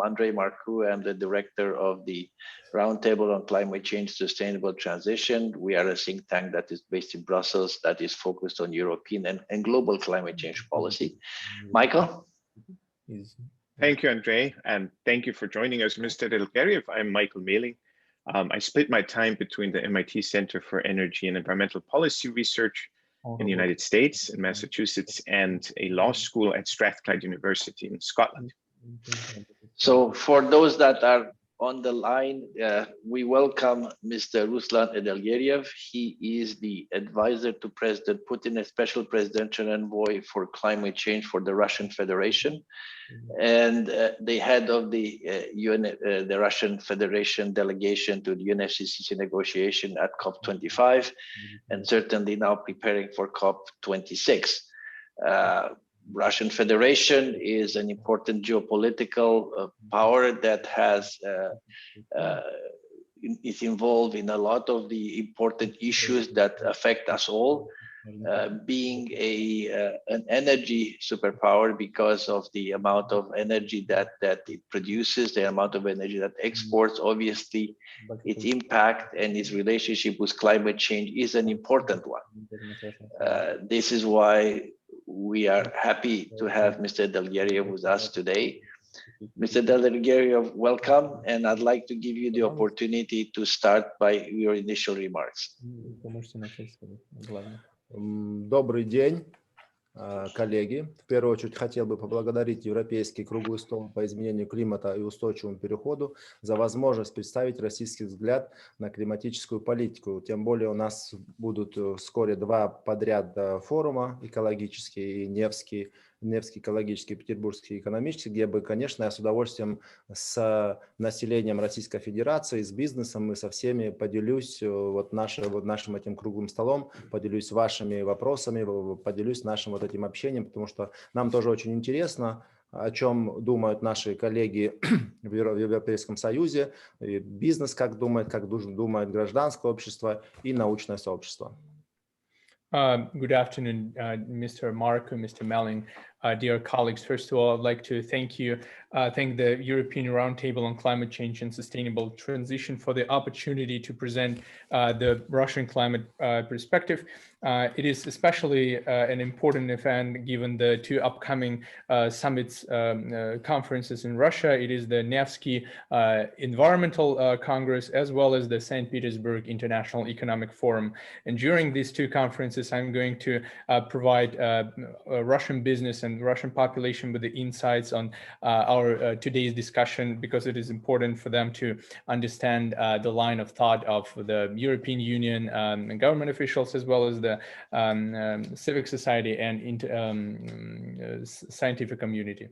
Andrei Marcu. I'm the director of the Roundtable on Climate Change Sustainable Transition. We are a think tank that is based in Brussels that is focused on European and global climate change policy. Michael? Thank you, Andrei, and thank you for joining us, Mr. Edelgeriev. I'm Michael Mehling. I split my time between the MIT Center for Energy and Environmental Policy Research in the United States in Massachusetts and a law school at Strathclyde University in Scotland. So for those that are on the line, we welcome Mr. Ruslan Edelgeriev. He is the advisor to President Putin, a special presidential envoy for climate change for the Russian Federation, and the head of the the Russian Federation delegation to the UNFCCC negotiation at COP25, and certainly now preparing for COP26. Russian Federation is an important geopolitical power that has is involved in a lot of the important issues that affect us all, being an energy superpower because of the amount of energy that it produces, the amount of energy that exports. Obviously, its impact and its relationship with climate change is an important one. This is why we are happy to have Mr. Edelgeriev with us today. Mr. Edelgeriev, welcome, and I'd like to give you the opportunity to start by your initial remarks. Добрый день, коллеги. В первую очередь хотел бы поблагодарить Европейский круглый стол по изменению климата и устойчивому переходу за возможность представить российский взгляд на климатическую политику. Тем более у нас будут вскоре два подряд форума: экологический и Невский экологический, Петербургский экономический, где бы, конечно, я с удовольствием с населением Российской Федерации, с бизнесом и со всеми поделюсь нашим этим круглым столом, поделюсь вашими вопросами, поделюсь нашим этим общением, потому что нам тоже очень интересно, о чем думают наши коллеги в Европейском Союзе, бизнес как думает гражданское общество и научное сообщество. Good afternoon, Mr. Marco, Mr. Melling, dear colleagues. First of all, I'd like to thank the European Roundtable on Climate Change and Sustainable Transition for the opportunity to present the Russian climate perspective. It is especially an important event given the two upcoming summits, conferences in Russia. It is the Nevsky Environmental Congress as well as the St. Petersburg International Economic Forum. And during these two conferences, I'm going to provide Russian business and Russian population with the insights on our today's discussion, because it is important for them to understand the line of thought of the European Union and government officials, as well as the civic society and scientific community.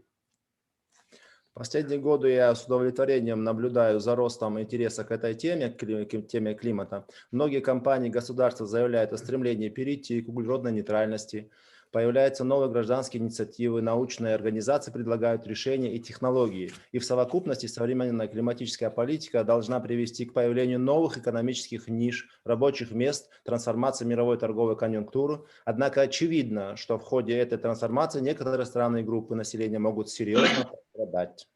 В последние годы я с удовлетворением наблюдаю за ростом интереса к этой теме, к теме климата. Многие компании и государства заявляют о стремлении перейти к углеродной нейтральности. Появляются новые гражданские инициативы, научные организации предлагают решения и технологии. И в совокупности современная климатическая политика должна привести к появлению новых экономических ниш, рабочих мест, трансформации мировой торговой конъюнктуры. Однако очевидно, что в ходе этой трансформации некоторые страны и группы населения могут серьезно пострадать.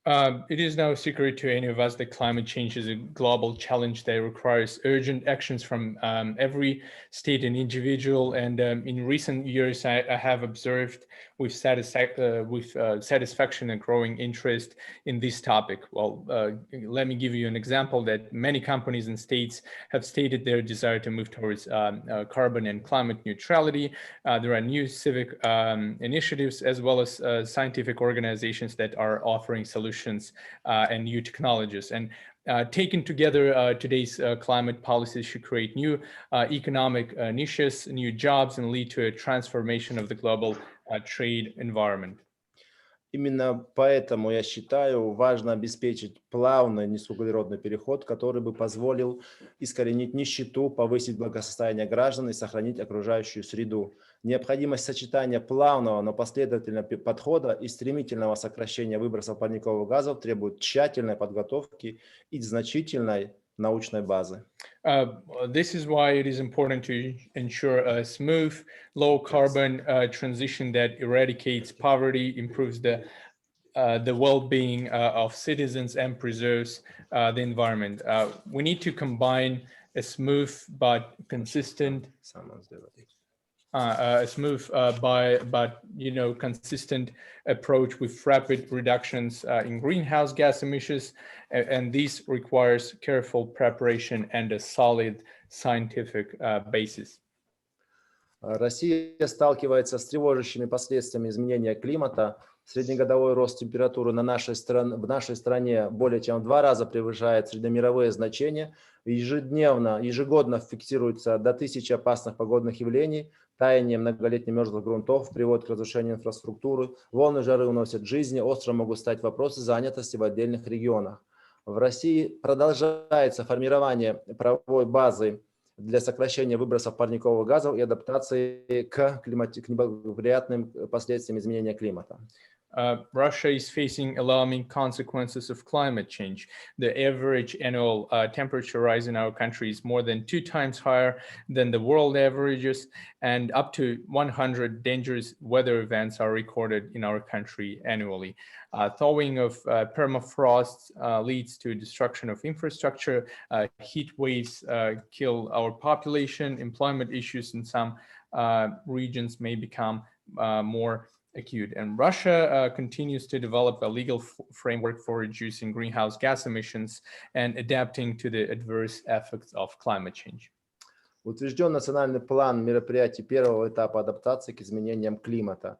It is no secret to any of us that climate change is a global challenge that requires urgent actions from every state and individual. And in recent years, I have observed with satisfaction and growing interest in this topic. Well, let me give you an example that many companies and states have stated their desire to move towards carbon and climate neutrality. There are new civic initiatives as well as scientific organizations that are offering solutions and new technologies. And taken together, today's climate policies should create new economic niches, new jobs, and lead to a transformation of the global trade environment. Именно поэтому я считаю, важно обеспечить плавный низкоуглеродный переход, который бы позволил искоренить нищету, повысить благосостояние граждан и сохранить окружающую среду. Необходимость сочетания плавного, но последовательного подхода и стремительного сокращения выбросов парниковых газов требует тщательной подготовки и значительной научной базы. This is why it is important to ensure a smooth, low carbon transition that eradicates poverty, improves the the well-being of citizens and preserves the environment. We need to combine a smooth but consistent, consistent approach with rapid reductions in greenhouse gas emissions, and this requires careful preparation and a solid scientific basis. Россия сталкивается с тревожащими последствиями изменения климата. Среднегодовой рост температуры в нашей стране более чем в 2 раза превышает среднемировые значения. Ежегодно фиксируется до 1000 опасных погодных явлений. Таяние многолетних мерзлых грунтов приводит к разрушению инфраструктуры. Волны жары уносят жизни. Остро могут стать вопросы занятости в отдельных регионах. В России продолжается формирование правовой базы для сокращения выбросов парниковых газов и адаптации к неблагоприятным последствиям изменения климата. Russia is facing alarming consequences of climate change. The average annual temperature rise in our country is more than 2 times higher than the world averages, and up to 100 dangerous weather events are recorded in our country annually. Thawing of permafrost leads to destruction of infrastructure. Heat waves kill our population. Employment issues in some regions may become more acute. And Russia continues to develop a legal framework for reducing greenhouse gas emissions and adapting to the adverse effects of climate change. Утвержден национальный план мероприятий первого этапа адаптации к изменениям климата.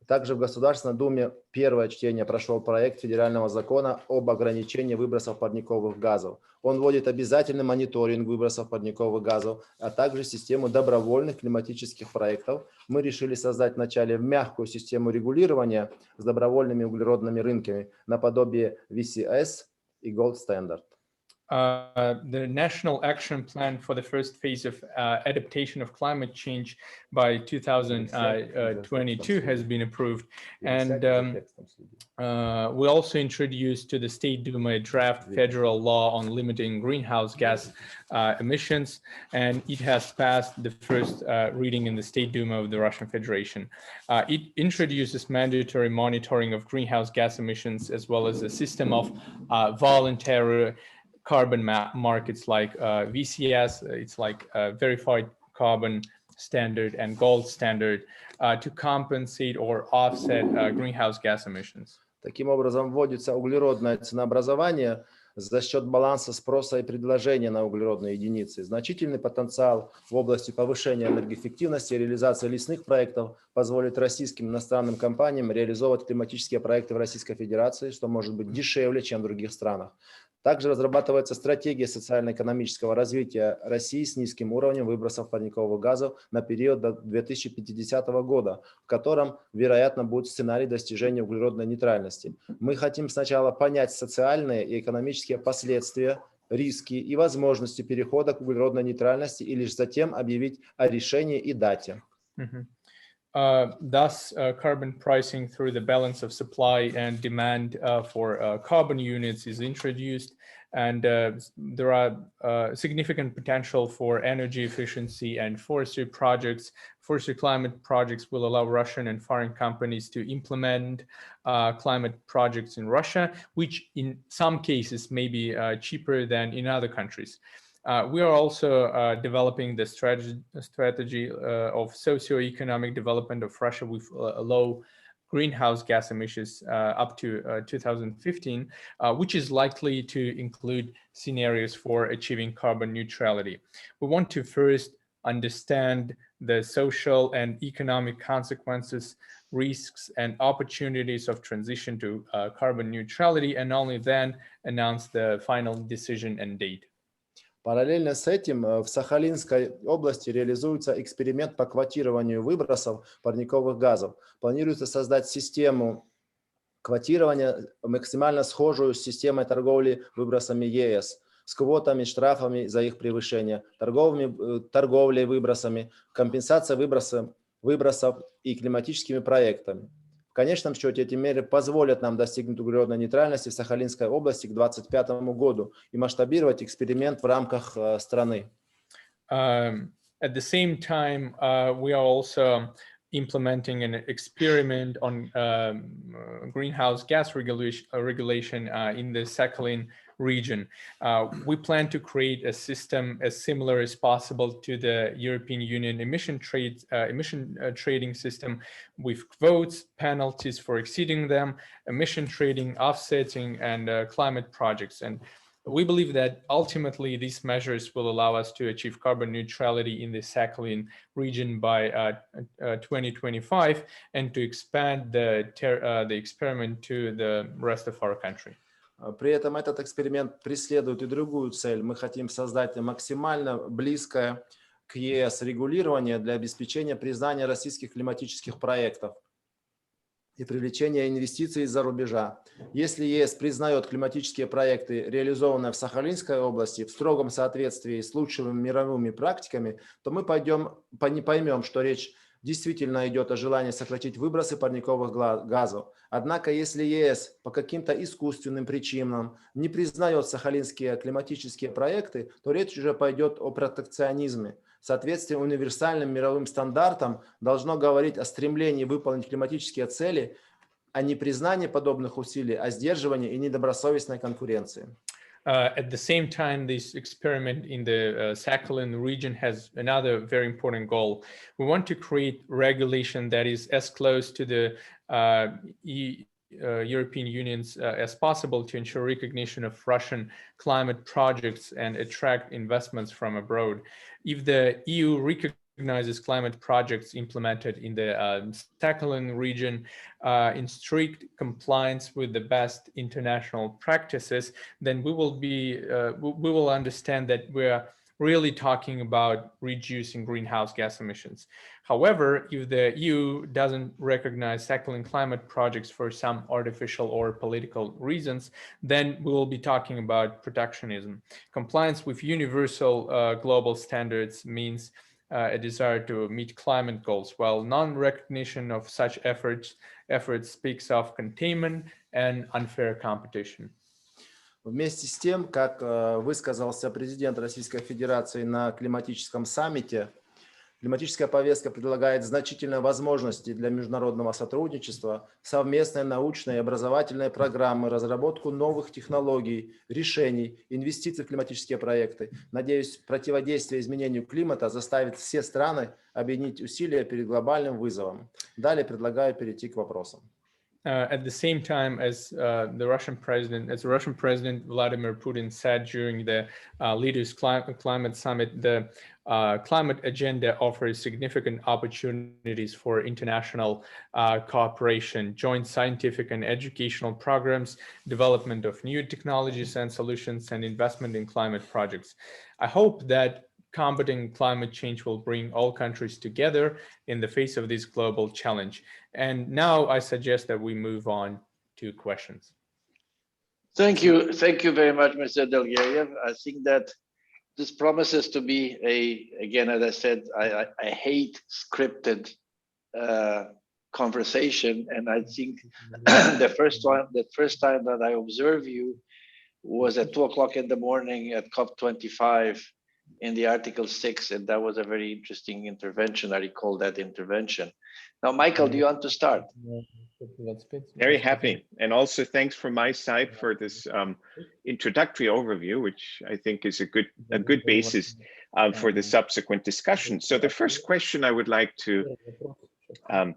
Также в Государственной Думе первое чтение прошел проект федерального закона об ограничении выбросов парниковых газов. Он вводит обязательный мониторинг выбросов парниковых газов, а также систему добровольных климатических проектов. Мы решили создать вначале мягкую систему регулирования с добровольными углеродными рынками наподобие VCS и Gold Standard. The National Action Plan for the first phase of adaptation of climate change by 2022 has been approved. And we also introduced to the State Duma a draft federal law on limiting greenhouse gas emissions, and it has passed the first reading in the State Duma of the Russian Federation. It introduces mandatory monitoring of greenhouse gas emissions, as well as a system of voluntary carbon markets like VCS, it's like a verified carbon standard, and gold standard to compensate or offset greenhouse gas emissions. Таким образом, вводится углеродное ценообразование за счет баланса спроса и предложения на углеродные единицы. Значительный потенциал в области повышения энергоэффективности и реализации лесных проектов позволит российским иностранным компаниям реализовывать климатические проекты в Российской Федерации, что может быть дешевле, чем в других странах. Также разрабатывается стратегия социально-экономического развития России с низким уровнем выбросов парниковых газов на период до 2050 года, в котором, вероятно, будет сценарий достижения углеродной нейтральности. Мы хотим сначала понять социальные и экономические последствия, риски и возможности перехода к углеродной нейтральности и лишь затем объявить о решении и дате. Thus, carbon pricing through the balance of supply and demand for carbon units is introduced, and there are significant potential for energy efficiency and forestry projects. Forestry climate projects will allow Russian and foreign companies to implement climate projects in Russia, which in some cases may be cheaper than in other countries. We are also developing the strategy of socio-economic development of Russia with low greenhouse gas emissions up to 2015, which is likely to include scenarios for achieving carbon neutrality. We want to first understand the social and economic consequences, risks, and opportunities of transition to carbon neutrality, and only then announce the final decision and date. Параллельно с этим в Сахалинской области реализуется эксперимент по квотированию выбросов парниковых газов. Планируется создать систему квотирования, максимально схожую с системой торговли выбросами ЕС, с квотами, штрафами за их превышение, торговлей выбросами, компенсацией выбросов и климатическими проектами. В конечном счете эти меры позволят нам достигнуть углеродной нейтральности в Сахалинской области к 2025 году и масштабировать эксперимент в рамках страны. At the same time, we are also implementing an experiment on greenhouse gas regulation in the Sakhalin region. We plan to create a system as similar as possible to the European Union emission trading system, with quotas, penalties for exceeding them, emission trading, offsetting, and climate projects. And we believe that ultimately these measures will allow us to achieve carbon neutrality in the Sakhalin region by 2025 and to expand the experiment to the rest of our country. При этом этот эксперимент преследует и другую цель. Мы хотим создать максимально близкое к ЕС регулирование для обеспечения признания российских климатических проектов и привлечения инвестиций из-за рубежа. Если ЕС признает климатические проекты, реализованные в Сахалинской области, в строгом соответствии с лучшими мировыми практиками, то мы поймем, что речь действительно идет о желании сократить выбросы парниковых газов. Однако, если ЕС по каким-то искусственным причинам не признает сахалинские климатические проекты, то речь уже пойдет о протекционизме. Соответствие универсальным мировым стандартам должно говорить о стремлении выполнить климатические цели, а не признании подобных усилий, а сдерживании и недобросовестной конкуренции. At the same time, this experiment in the Sakhalin region has another very important goal. We want to create regulation that is as close to the European Union's as possible to ensure recognition of Russian climate projects and attract investments from abroad. If the EU recognizes climate projects implemented in the Sakhalin region in strict compliance with the best international practices, then we will understand that we're really talking about reducing greenhouse gas emissions. However, if the EU doesn't recognize Sakhalin climate projects for some artificial or political reasons, then we will be talking about protectionism. Compliance with universal global standards means a desire to meet climate goals, while non-recognition of such efforts speaks of containment and unfair competition. Вместе с тем, как высказался президент Российской Федерации на климатическом саммите, климатическая повестка предлагает значительные возможности для международного сотрудничества, совместные научные и образовательные программы, разработку новых технологий, решений, инвестиций в климатические проекты. Надеюсь, противодействие изменению климата заставит все страны объединить усилия перед глобальным вызовом. Далее предлагаю перейти к вопросам. At the same time, as the Russian President Vladimir Putin said during the Leaders Climate Summit, the climate agenda offers significant opportunities for international cooperation, joint scientific and educational programs, development of new technologies and solutions, and investment in climate projects. I hope that combating climate change will bring all countries together in the face of this global challenge. And now I suggest that we move on to questions. Thank you very much, Mr. Edelgeriev. I think that this promises to be again, as I said, I hate scripted conversation, and I think the first time that I observed you was at 2 o'clock in the morning at COP25 in the Article 6, and that was a very interesting intervention. I recall that intervention. Now, Michael, do you want to start? Very happy. And also thanks from my side for this introductory overview, which I think is a good basis for the subsequent discussion. So the first question I would like to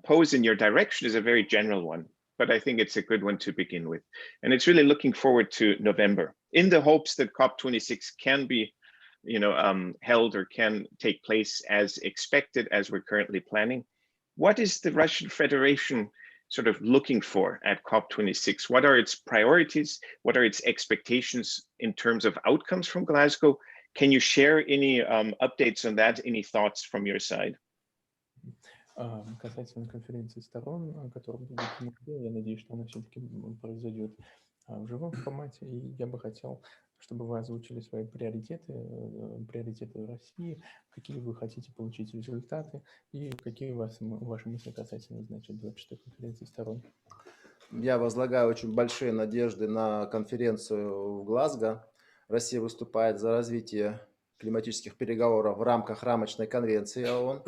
pose in your direction is a very general one, but I think it's a good one to begin with. And it's really looking forward to November in the hopes that COP26 can be held or can take place as expected, as we're currently planning. What is the Russian Federation sort of looking for at COP26? What are its priorities? What are its expectations in terms of outcomes from Glasgow? Can you share any updates on that? Any thoughts from your side? Касательно конференции сторон, которая будет в ноябре, я надеюсь, что она все-таки произойдет в живом формате, и я бы хотел, чтобы вы озвучили свои приоритеты России, какие вы хотите получить результаты и какие ваши мысли касательно, значит, 26-й конференции сторон. Я возлагаю очень большие надежды на конференцию в Глазго. Россия выступает за развитие климатических переговоров в рамках рамочной конвенции ООН.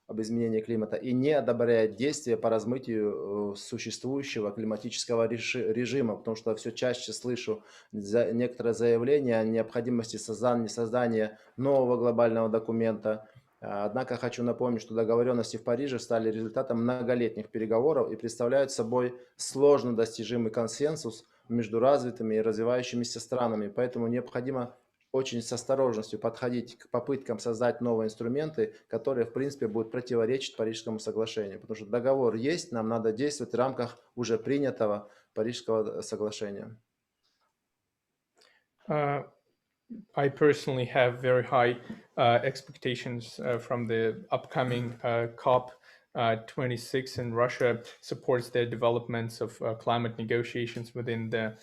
об изменении климата и не одобряет действия по размытию существующего климатического режима, потому что все чаще слышу некоторые заявления о необходимости создания нового глобального документа. Однако хочу напомнить, что договоренности в Париже стали результатом многолетних переговоров и представляют собой сложно достижимый консенсус между развитыми и развивающимися странами, поэтому необходимо очень с осторожностью подходить к попыткам создать новые инструменты, которые, в принципе, будут противоречить Парижскому соглашению. Потому что договор есть, нам надо действовать в рамках уже принятого Парижского соглашения. I personally have very high expectations from the upcoming COP 26, and Russia supports the developments of climate negotiations within the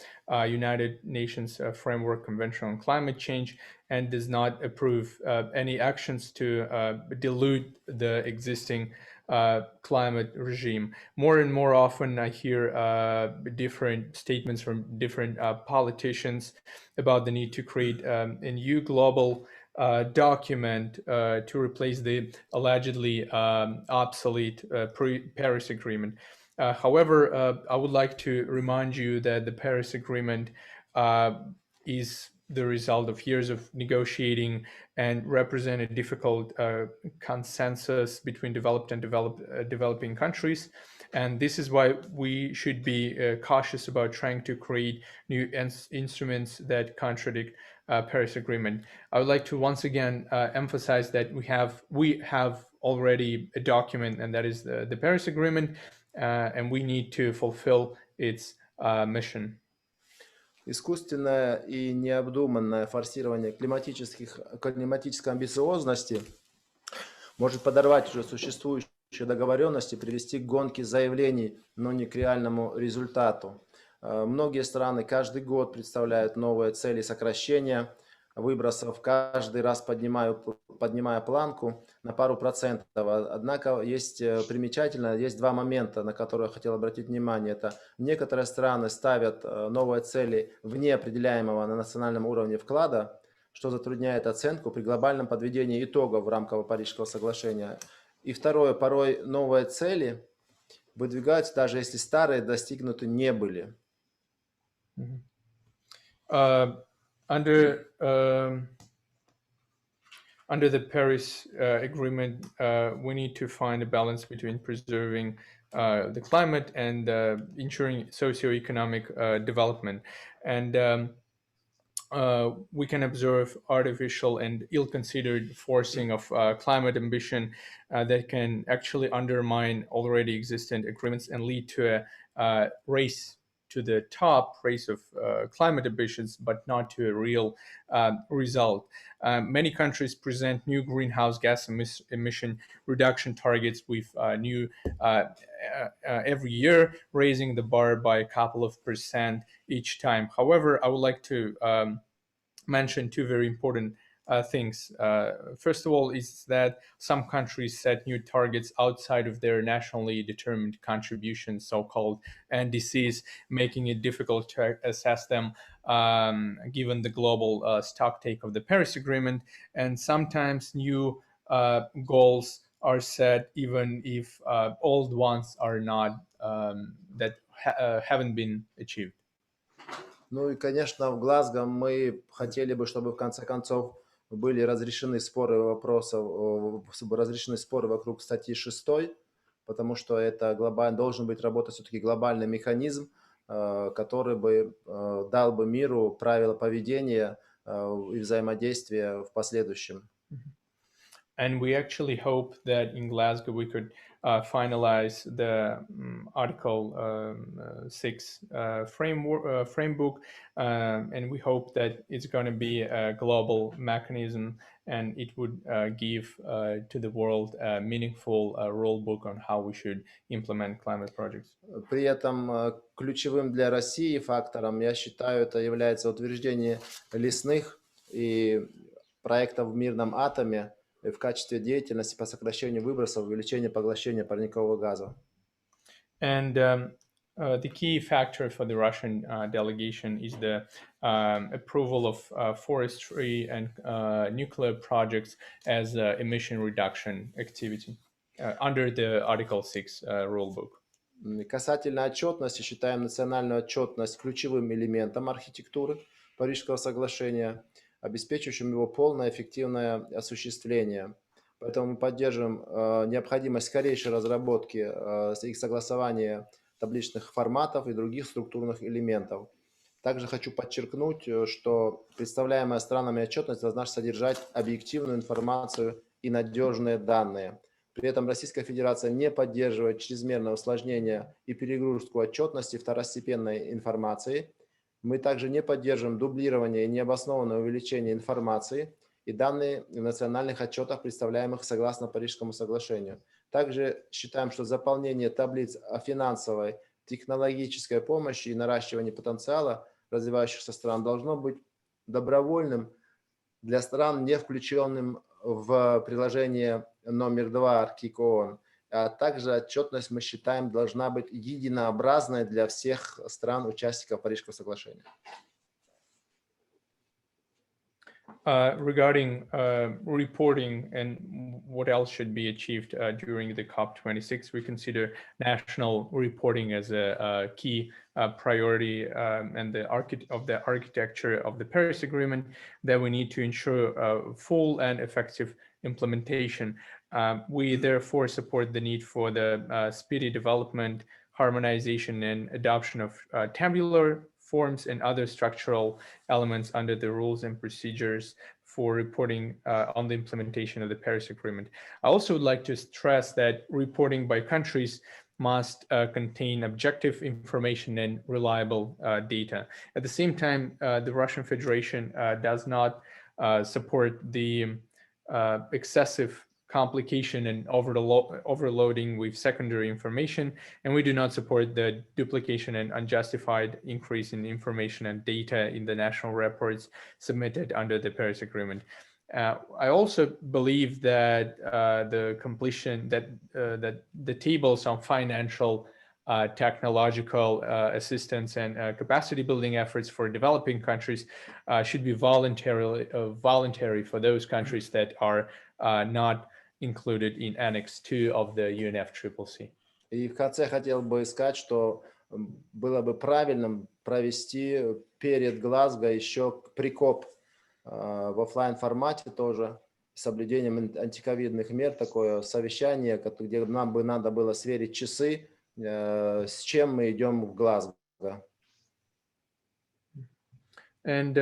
United Nations Framework Convention on Climate Change, and does not approve any actions to dilute the existing climate regime. More and more often I hear different statements from different politicians about the need to create a new global document to replace the allegedly obsolete Paris Agreement. However, I would like to remind you that the Paris Agreement is the result of years of negotiating and represent a difficult consensus between developed and developing countries. And this is why we should be cautious about trying to create new instruments that contradict Paris Agreement. I would like to once again emphasize that we have already a document, and that is the Paris Agreement, and we need to fulfill its mission. Искусственное и необдуманное форсирование климатической амбициозности может подорвать уже существующие договоренности, привести к гонке заявлений, но не к реальному результату. Многие страны каждый год представляют новые цели сокращения выбросов, каждый раз поднимая планку на пару процентов. Однако есть примечательно, есть два момента, на которые я хотел обратить внимание. Это некоторые страны ставят новые цели вне определяемого на национальном уровне вклада, что затрудняет оценку при глобальном подведении итогов в рамках Парижского соглашения. И второе, порой новые цели выдвигаются, даже если старые достигнуты не были. Under the Paris Agreement, we need to find a balance between preserving the climate and ensuring socioeconomic development. And we can observe artificial and ill-considered forcing of climate ambition that can actually undermine already existent agreements and lead to a race to the top, race of climate ambitions, but not to a real result. Many countries present new greenhouse gas emission reduction targets with new every year, raising the bar by a couple of % each time. However, I would like to mention two very important things. First of all, is that some countries set new targets outside of their nationally determined contributions, so-called NDCs, making it difficult to assess them given the global stocktake of the Paris Agreement. And sometimes new goals are set even if old ones are not, haven't been achieved. Ну и, конечно, в Глазго мы хотели бы, чтобы в конце концов были разрешены споры вокруг статьи 6, потому что это должен быть работать все-таки глобальный механизм, который бы дал бы миру правила поведения и взаимодействия в последующем. And we actually hope that in Glasgow we could finalize the Article 6 framework, and we hope that it's going to be a global mechanism, and it would give to the world a meaningful rule book on how we should implement climate projects. При этом ключевым для России фактором, я считаю, это является утверждение лесных и проектов в мирном атоме в качестве деятельности по сокращению выбросов, увеличению поглощения парникового газа. And the key factor for the Russian delegation is the approval of forestry and nuclear projects as emission reduction activity. under the Article 6 rulebook. Касательно отчетности, считаем национальную отчетность ключевым элементом архитектуры Парижского соглашения, обеспечивающим его полное эффективное осуществление. Поэтому мы поддерживаем необходимость скорейшей разработки и согласования табличных форматов и других структурных элементов. Также хочу подчеркнуть, что представляемая странами отчетность должна содержать объективную информацию и надежные данные. При этом Российская Федерация не поддерживает чрезмерное усложнение и перегрузку отчетности второстепенной информации. Мы также не поддерживаем дублирование и необоснованное увеличение информации и данные в национальных отчетах, представляемых согласно Парижскому соглашению. Также считаем, что заполнение таблиц о финансовой, технологической помощи и наращивании потенциала развивающихся стран должно быть добровольным для стран, не включенным в приложение номер 2 Арктик ООН. А также отчетность, мы считаем, должна быть единообразной для всех стран-участников Парижского соглашения. Regarding reporting and what else should be achieved during the COP26, we consider national reporting as a key priority and the architecture of the Paris Agreement that we need to ensure full and effective implementation. We therefore support the need for the speedy development, harmonization, and adoption of tabular forms and other structural elements under the rules and procedures for reporting on the implementation of the Paris Agreement. I also would like to stress that reporting by countries must contain objective information and reliable data. At the same time, the Russian Federation does not support the excessive complication and overloading with secondary information, and we do not support the duplication and unjustified increase in information and data in the national reports submitted under the Paris Agreement. I also believe that the completion that the tables on financial, technological assistance and capacity building efforts for developing countries should be voluntary for those countries that are not included in Annex 2 of the UNFCCC. И в конце хотел бы сказать, что было бы правильным провести перед Глазго еще прикоп в офлайн формате тоже с соблюдением антиковидных мер, такое совещание, где нам бы надо было сверить часы, с чем мы идем в Глазго. And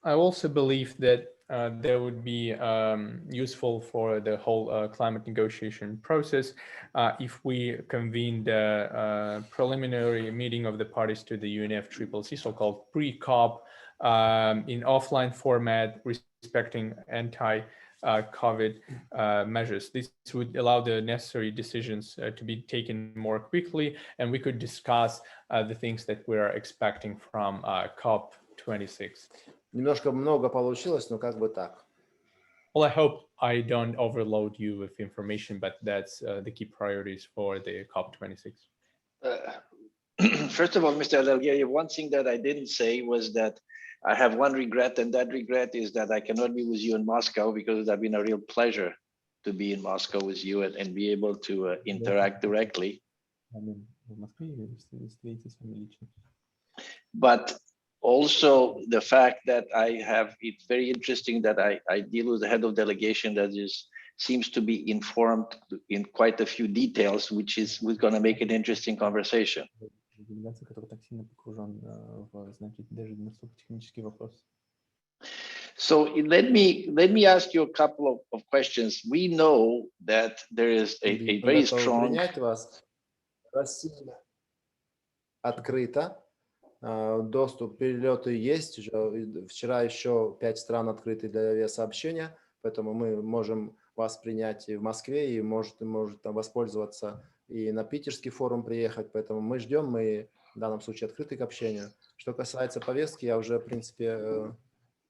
I also believe that that would be useful for the whole climate negotiation process if we convened a preliminary meeting of the parties to the UNFCCC, so-called pre-COP, in offline format, respecting anti-COVID measures. This would allow the necessary decisions to be taken more quickly, and we could discuss the things that we are expecting from COP26. Немножко много получилось, но как бы так. Well, I hope I don't overload you with information, but that's the key priorities for the COP26. First of all, Mr. Edelgeriev, one thing that I didn't say was that I have one regret, and that regret is that I cannot be with you in Moscow, because it would have been a real pleasure to be in Moscow with you and be able to interact directly. But also the fact that it's very interesting that I deal with the head of delegation that seems to be informed in quite a few details, which is going to make an interesting conversation. So let me ask you a couple of questions. We know that there is a very strong. Открыто. Доступ, перелеты есть. Вчера еще 5 стран открыты для авиасообщения, поэтому мы можем вас принять и в Москве, и может там воспользоваться и на питерский форум приехать. Поэтому мы ждем, мы в данном случае открыты к общению. Что касается повестки, я уже, в принципе,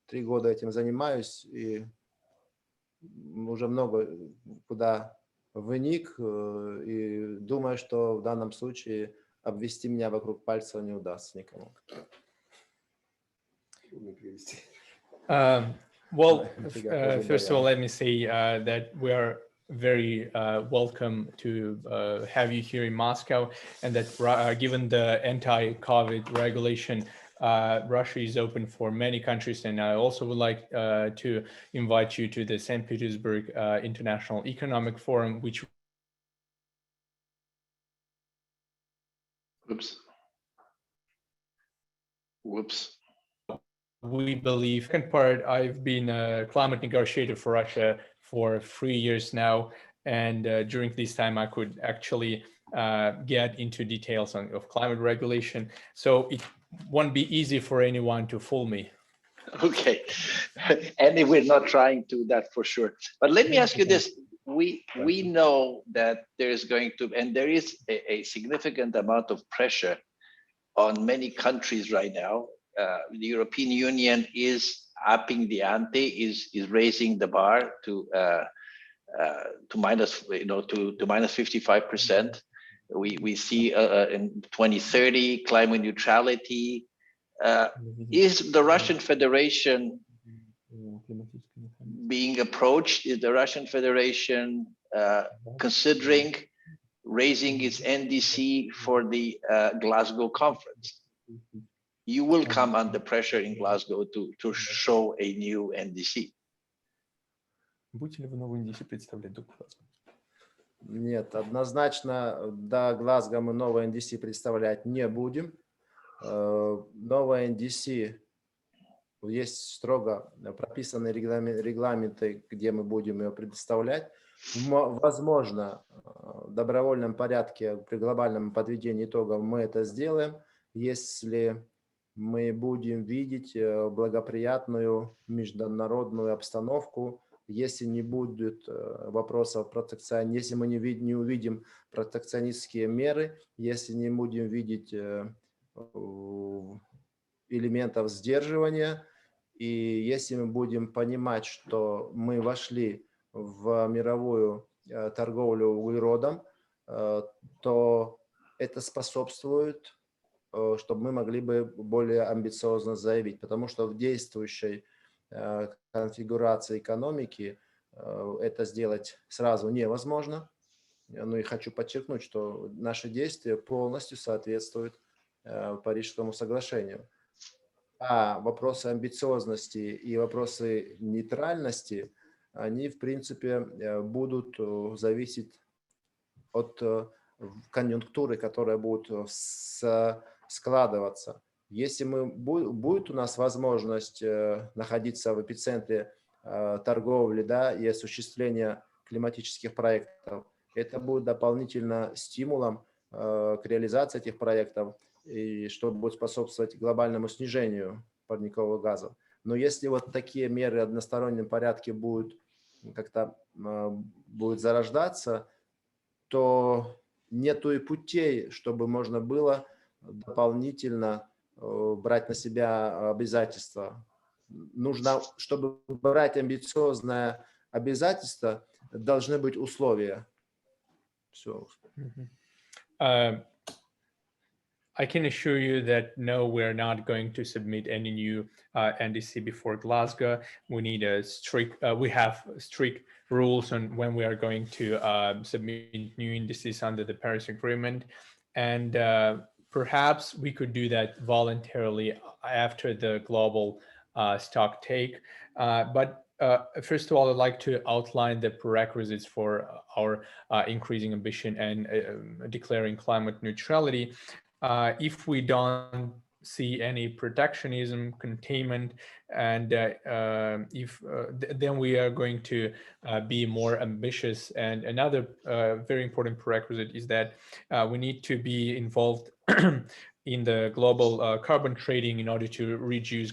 3 года этим занимаюсь и уже много куда вник, и думаю, что в данном случае обвести меня вокруг пальца не удастся никому. Well, first of all, let me say that we are very welcome to have you here in Moscow, and that given the anti-COVID regulation, Russia is open for many countries. And I also would like to invite you to the St. Petersburg International Economic Forum, which Whoops. we believe. Second part, I've been a climate negotiator for Russia for 3 years now. And during this time, I could actually get into details of climate regulation. So it won't be easy for anyone to fool me. Okay. And we're not trying to, that for sure. But let me ask you this. We know that there's going to, and there is a significant amount of pressure on many countries right now. The European Union is upping the ante, is raising the bar to minus, to minus 55%. We see in 2030 climate neutrality. Is the Russian Federation being approached? Is the Russian Federation considering raising its NDC for the Glasgow conference? You will come under pressure in Glasgow to show a new NDC. Будете ли вы новый NDC представлять до Глазго? Нет, однозначно до Глазго мы новый NDC представлять не будем. Новый NDC, есть строго прописанные регламенты, где мы будем ее предоставлять. Возможно, в добровольном порядке при глобальном подведении итогов мы это сделаем, если мы будем видеть благоприятную международную обстановку, если не будет вопросов протекционизма, если мы не увидим протекционистские меры, если не будем видеть элементов сдерживания, и если мы будем понимать, что мы вошли в мировую торговлю углеродом, то это способствует, чтобы мы могли бы более амбициозно заявить, потому что в действующей конфигурации экономики это сделать сразу невозможно. Ну и хочу подчеркнуть, что наши действия полностью соответствуют Парижскому соглашению. А вопросы амбициозности и вопросы нейтральности, они, в принципе, будут зависеть от конъюнктуры, которая будет складываться. Если будет у нас возможность находиться в эпицентре торговли, да, и осуществления климатических проектов, это будет дополнительно стимулом к реализации этих проектов, и что будет способствовать глобальному снижению парниковых газов. Но если вот такие меры в одностороннем порядке будут как-то зарождаться, то нету и путей, чтобы можно было дополнительно брать на себя обязательства. Нужно, чтобы брать амбициозное обязательство, должны быть условия. Все. I can assure you that no, we're not going to submit any new NDC before Glasgow. We need we have strict rules on when we are going to submit new indices under the Paris Agreement. And perhaps we could do that voluntarily after the global stock take. But first of all, I'd like to outline the prerequisites for our increasing ambition and declaring climate neutrality. If we don't see any protectionism, containment, and then we are going to be more ambitious. And another very important prerequisite is that we need to be involved in the global carbon trading in order to reduce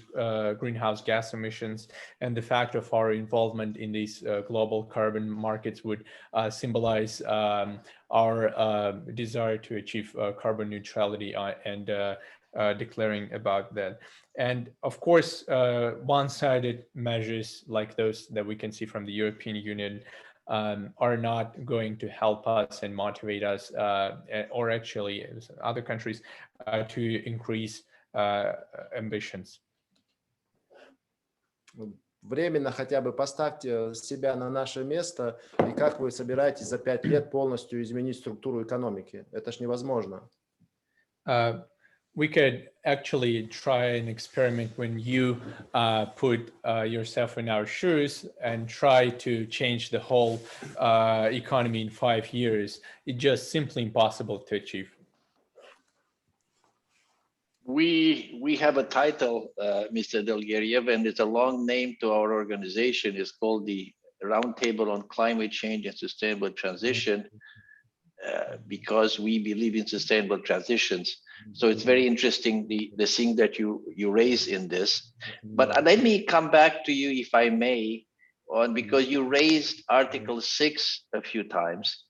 greenhouse gas emissions. And the fact of our involvement in these global carbon markets would symbolize our desire to achieve carbon neutrality and declaring about that. And of course, one-sided measures like those that we can see from the European Union are not going to help us and motivate us, or actually other countries, to increase ambitions. временно хотя бы поставьте себя на наше место, и как вы собираетесь за 5 лет полностью изменить структуру экономики? Это ж невозможно. We could actually try an experiment when you put yourself in our shoes and try to change the whole economy in 5 years. It's just simply impossible to achieve. We have a title, Mr. Edelgeriev, and it's a long name to our organization. It's called the Roundtable on Climate Change and Sustainable Transition, because we believe in sustainable transitions. So it's very interesting, the thing that you raise in this. But let me come back to you, if I may, on because you raised Article 6 a few times.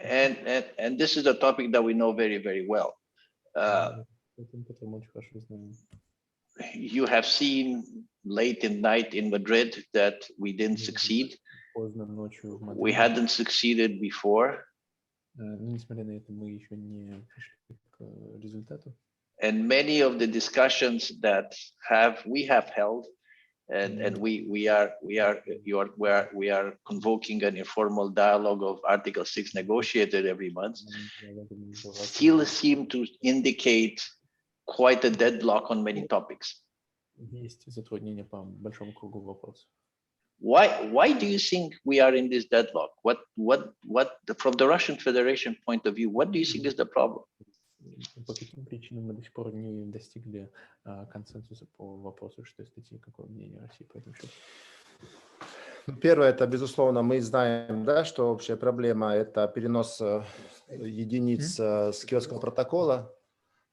And this is a topic that we know very, very well. You have seen late in night in Madrid that we didn't succeed. We hadn't succeeded before. And many of the discussions that we have held, and we are convoking an informal dialogue of Article 6 negotiated every month, still seem to indicate quite a deadlock on many topics. Why do you think we are in this deadlock? What from the Russian Federation point of view, what do you think is the problem? По каким причинам мы до сих пор не достигли консенсуса по вопросу, что статьи, какое мнение России по этому счету? Первое, это, безусловно, мы знаем, да, что общая проблема – это перенос единиц с Киотского протокола.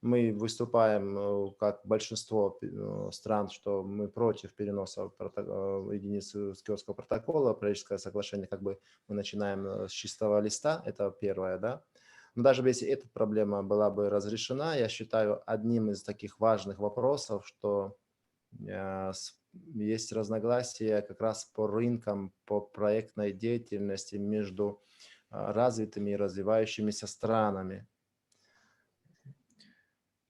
Мы выступаем, как большинство стран, что мы против переноса единиц с Киотского протокола. Парижское соглашение, как бы мы начинаем с чистого листа, это первое, да. Но даже если эта проблема была бы разрешена, я считаю, одним из таких важных вопросов, что есть разногласия как раз по рынкам, по проектной деятельности между развитыми и развивающимися странами.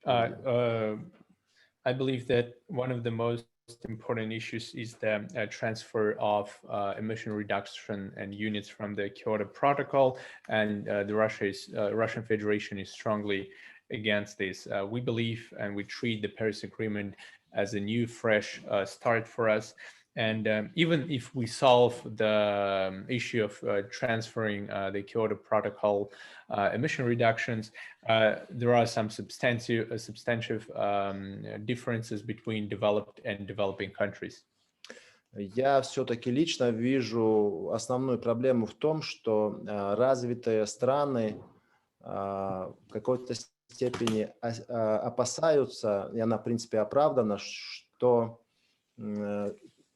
I believe that one of the most important issues is the transfer of emission reduction and units from the Kyoto Protocol, and the Russian Federation is strongly against this. We believe and we treat the Paris Agreement as a new, fresh start for us. And even if we solve the issue of transferring the Kyoto Protocol emission reductions, there are some substantive differences between developed and developing countries. Я все-таки лично вижу основную проблему в том, что развитые страны в какой-то степени опасаются, и она, в принципе, оправдана, что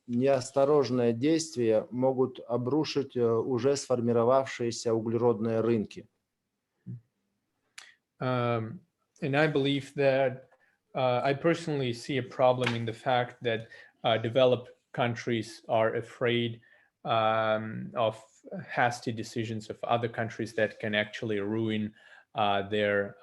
неосторожные действия могут обрушить уже сформировавшиеся углеродные рынки. And I believe that I personally see a problem in the fact that developed countries are afraid of hasty decisions of other countries that can actually ruin their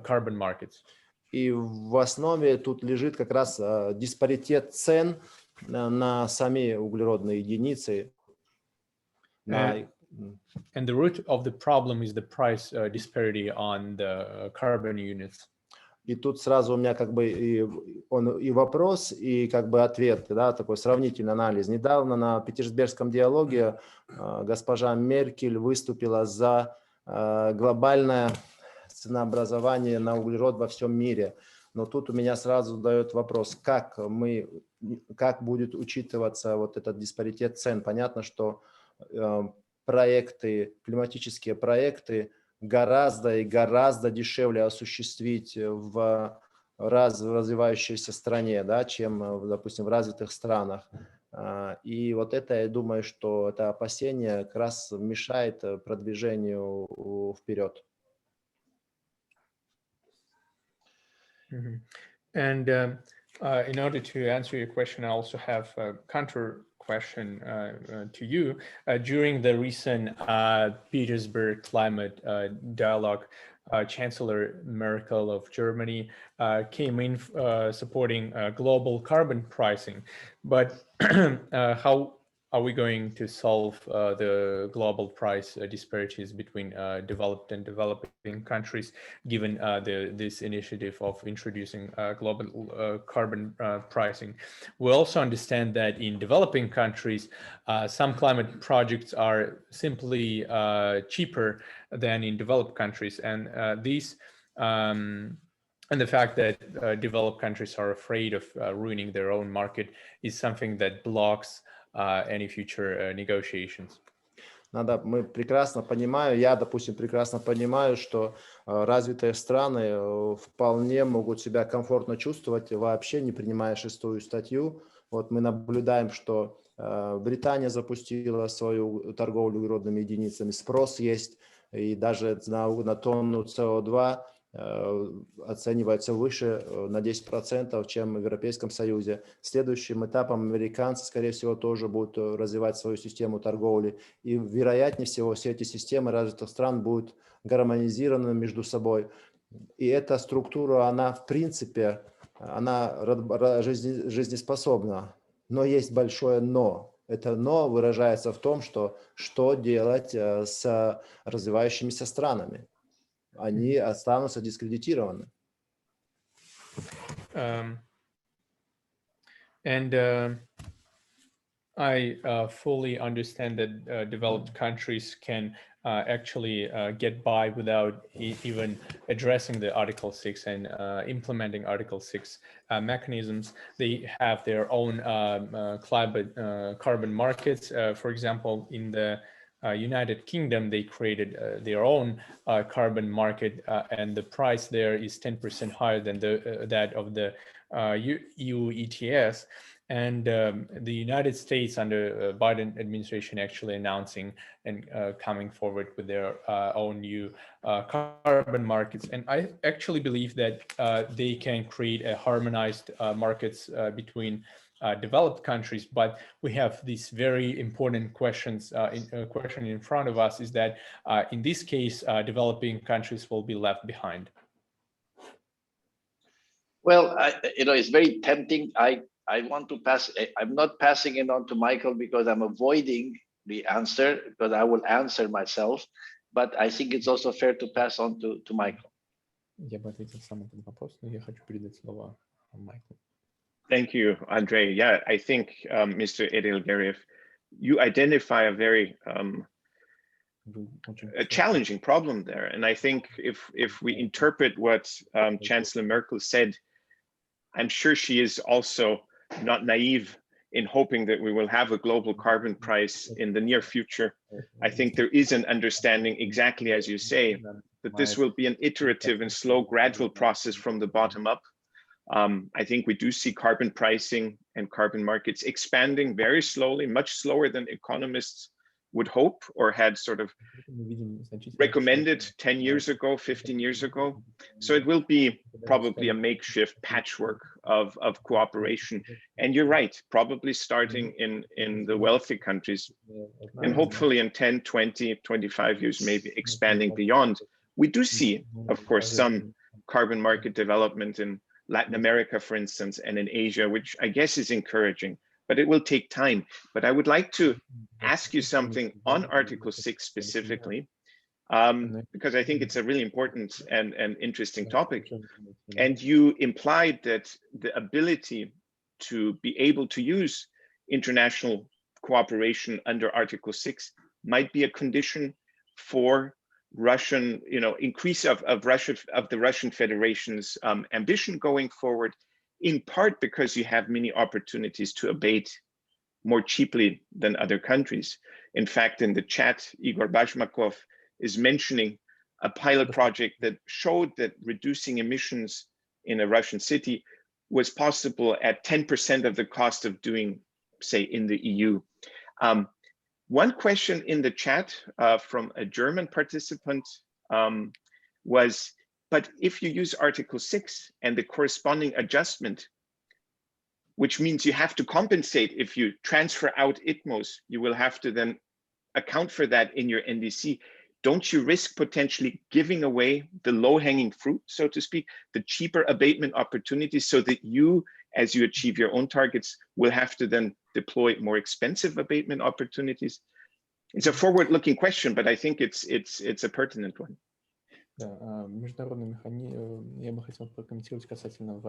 carbon markets. И в основе тут лежит как раз диспаритет цен на сами углеродные единицы. And the root of the problem is the price disparity on the carbon units. И тут сразу у меня как бы и вопрос, и как бы ответ, да, такой сравнительный анализ. Недавно на Питерсбергском диалоге госпожа Меркель выступила за глобальное ценообразование на углерод во всем мире. Но тут у меня сразу задает вопрос, как будет учитываться вот этот диспаритет цен. Понятно, что климатические проекты гораздо и гораздо дешевле осуществить в развивающейся стране, да, чем, допустим, в развитых странах. И вот это, я думаю, что это опасение как раз мешает продвижению вперед. And in order to answer your question, I also have a counter question to you. During the recent Petersburg climate dialogue, Chancellor Merkel of Germany came in supporting global carbon pricing. But how are we going to solve the global price disparities between developed and developing countries, given this initiative of introducing global carbon pricing? We also understand that in developing countries, some climate projects are simply cheaper than in developed countries, and and the fact that developed countries are afraid of ruining their own market is something that blocks any future negotiations. Мы прекрасно понимаем, я, допустим, прекрасно понимаю, что развитые страны вполне могут себя комфортно чувствовать, вообще не принимая 6-ю статью. Вот мы наблюдаем, что Британия запустила свою торговлю углеродными единицами, спрос есть, и даже на тонну СО2 оценивается выше на 10%, чем в Европейском Союзе. Следующим этапом американцы, скорее всего, тоже будут развивать свою систему торговли. И, вероятнее всего, все эти системы развитых стран будут гармонизированы между собой. И эта структура, она, в принципе, она жизнеспособна. Но есть большое «но». Это «но» выражается в том, что делать с развивающимися странами. Они останутся дискредитированы. I fully understand that developed countries can actually get by without even addressing the Article 6 and implementing Article 6 mechanisms. They have their own carbon markets. For example, in the United Kingdom, they created their own carbon market, and the price there is 10% higher than that of the EU ETS. And the United States, under Biden administration, actually announcing and coming forward with their own new carbon markets. And I actually believe that they can create a harmonized markets between developed countries, but we have these very important questions. Question in front of us is that in this case, developing countries will be left behind. Well, it's very tempting. I want to pass. I'm not passing it on to Michael because I'm avoiding the answer, because I will answer myself. But I think it's also fair to pass on to Michael. Я бы ответил сам на этот вопрос, но я хочу передать слово Майклу. Thank you, Andrei. Yeah, I think, Mr. Edelgeriev, you identify a very a challenging problem there. And I think if we interpret what Chancellor Merkel said, I'm sure she is also not naive in hoping that we will have a global carbon price in the near future. I think there is an understanding, exactly as you say, that this will be an iterative and slow, gradual process from the bottom up. I think we do see carbon pricing and carbon markets expanding very slowly, much slower than economists would hope or had sort of recommended 10 years ago, 15 years ago. So it will be probably a makeshift patchwork of cooperation. And you're right, probably starting in the wealthy countries and hopefully in 10, 20, 25 years, maybe expanding beyond. We do see, of course, some carbon market development in Latin America, for instance, and in Asia, which I guess is encouraging, but it will take time. But I would like to ask you something on Article 6 specifically, because I think it's a really important and interesting topic. And you implied that the ability to be able to use international cooperation under Article 6 might be a condition for Russian, increase of the Russian Federation's ambition going forward, in part because you have many opportunities to abate more cheaply than other countries. In fact, in the chat, Igor Bashmakov is mentioning a pilot project that showed that reducing emissions in a Russian city was possible at 10% of the cost of doing, say, in the EU. One question in the chat from a German participant was, but if you use Article 6 and the corresponding adjustment, which means you have to compensate. If you transfer out ITMOs, you will have to then account for that in your NDC. Don't you risk potentially giving away the low-hanging fruit, so to speak, the cheaper abatement opportunities, so that you, as you achieve your own targets, will have to then deploy more expensive abatement opportunities? It's a forward-looking question, but I think it's a pertinent one. Да, международный механизм, я бы хотел прокомментировать касательно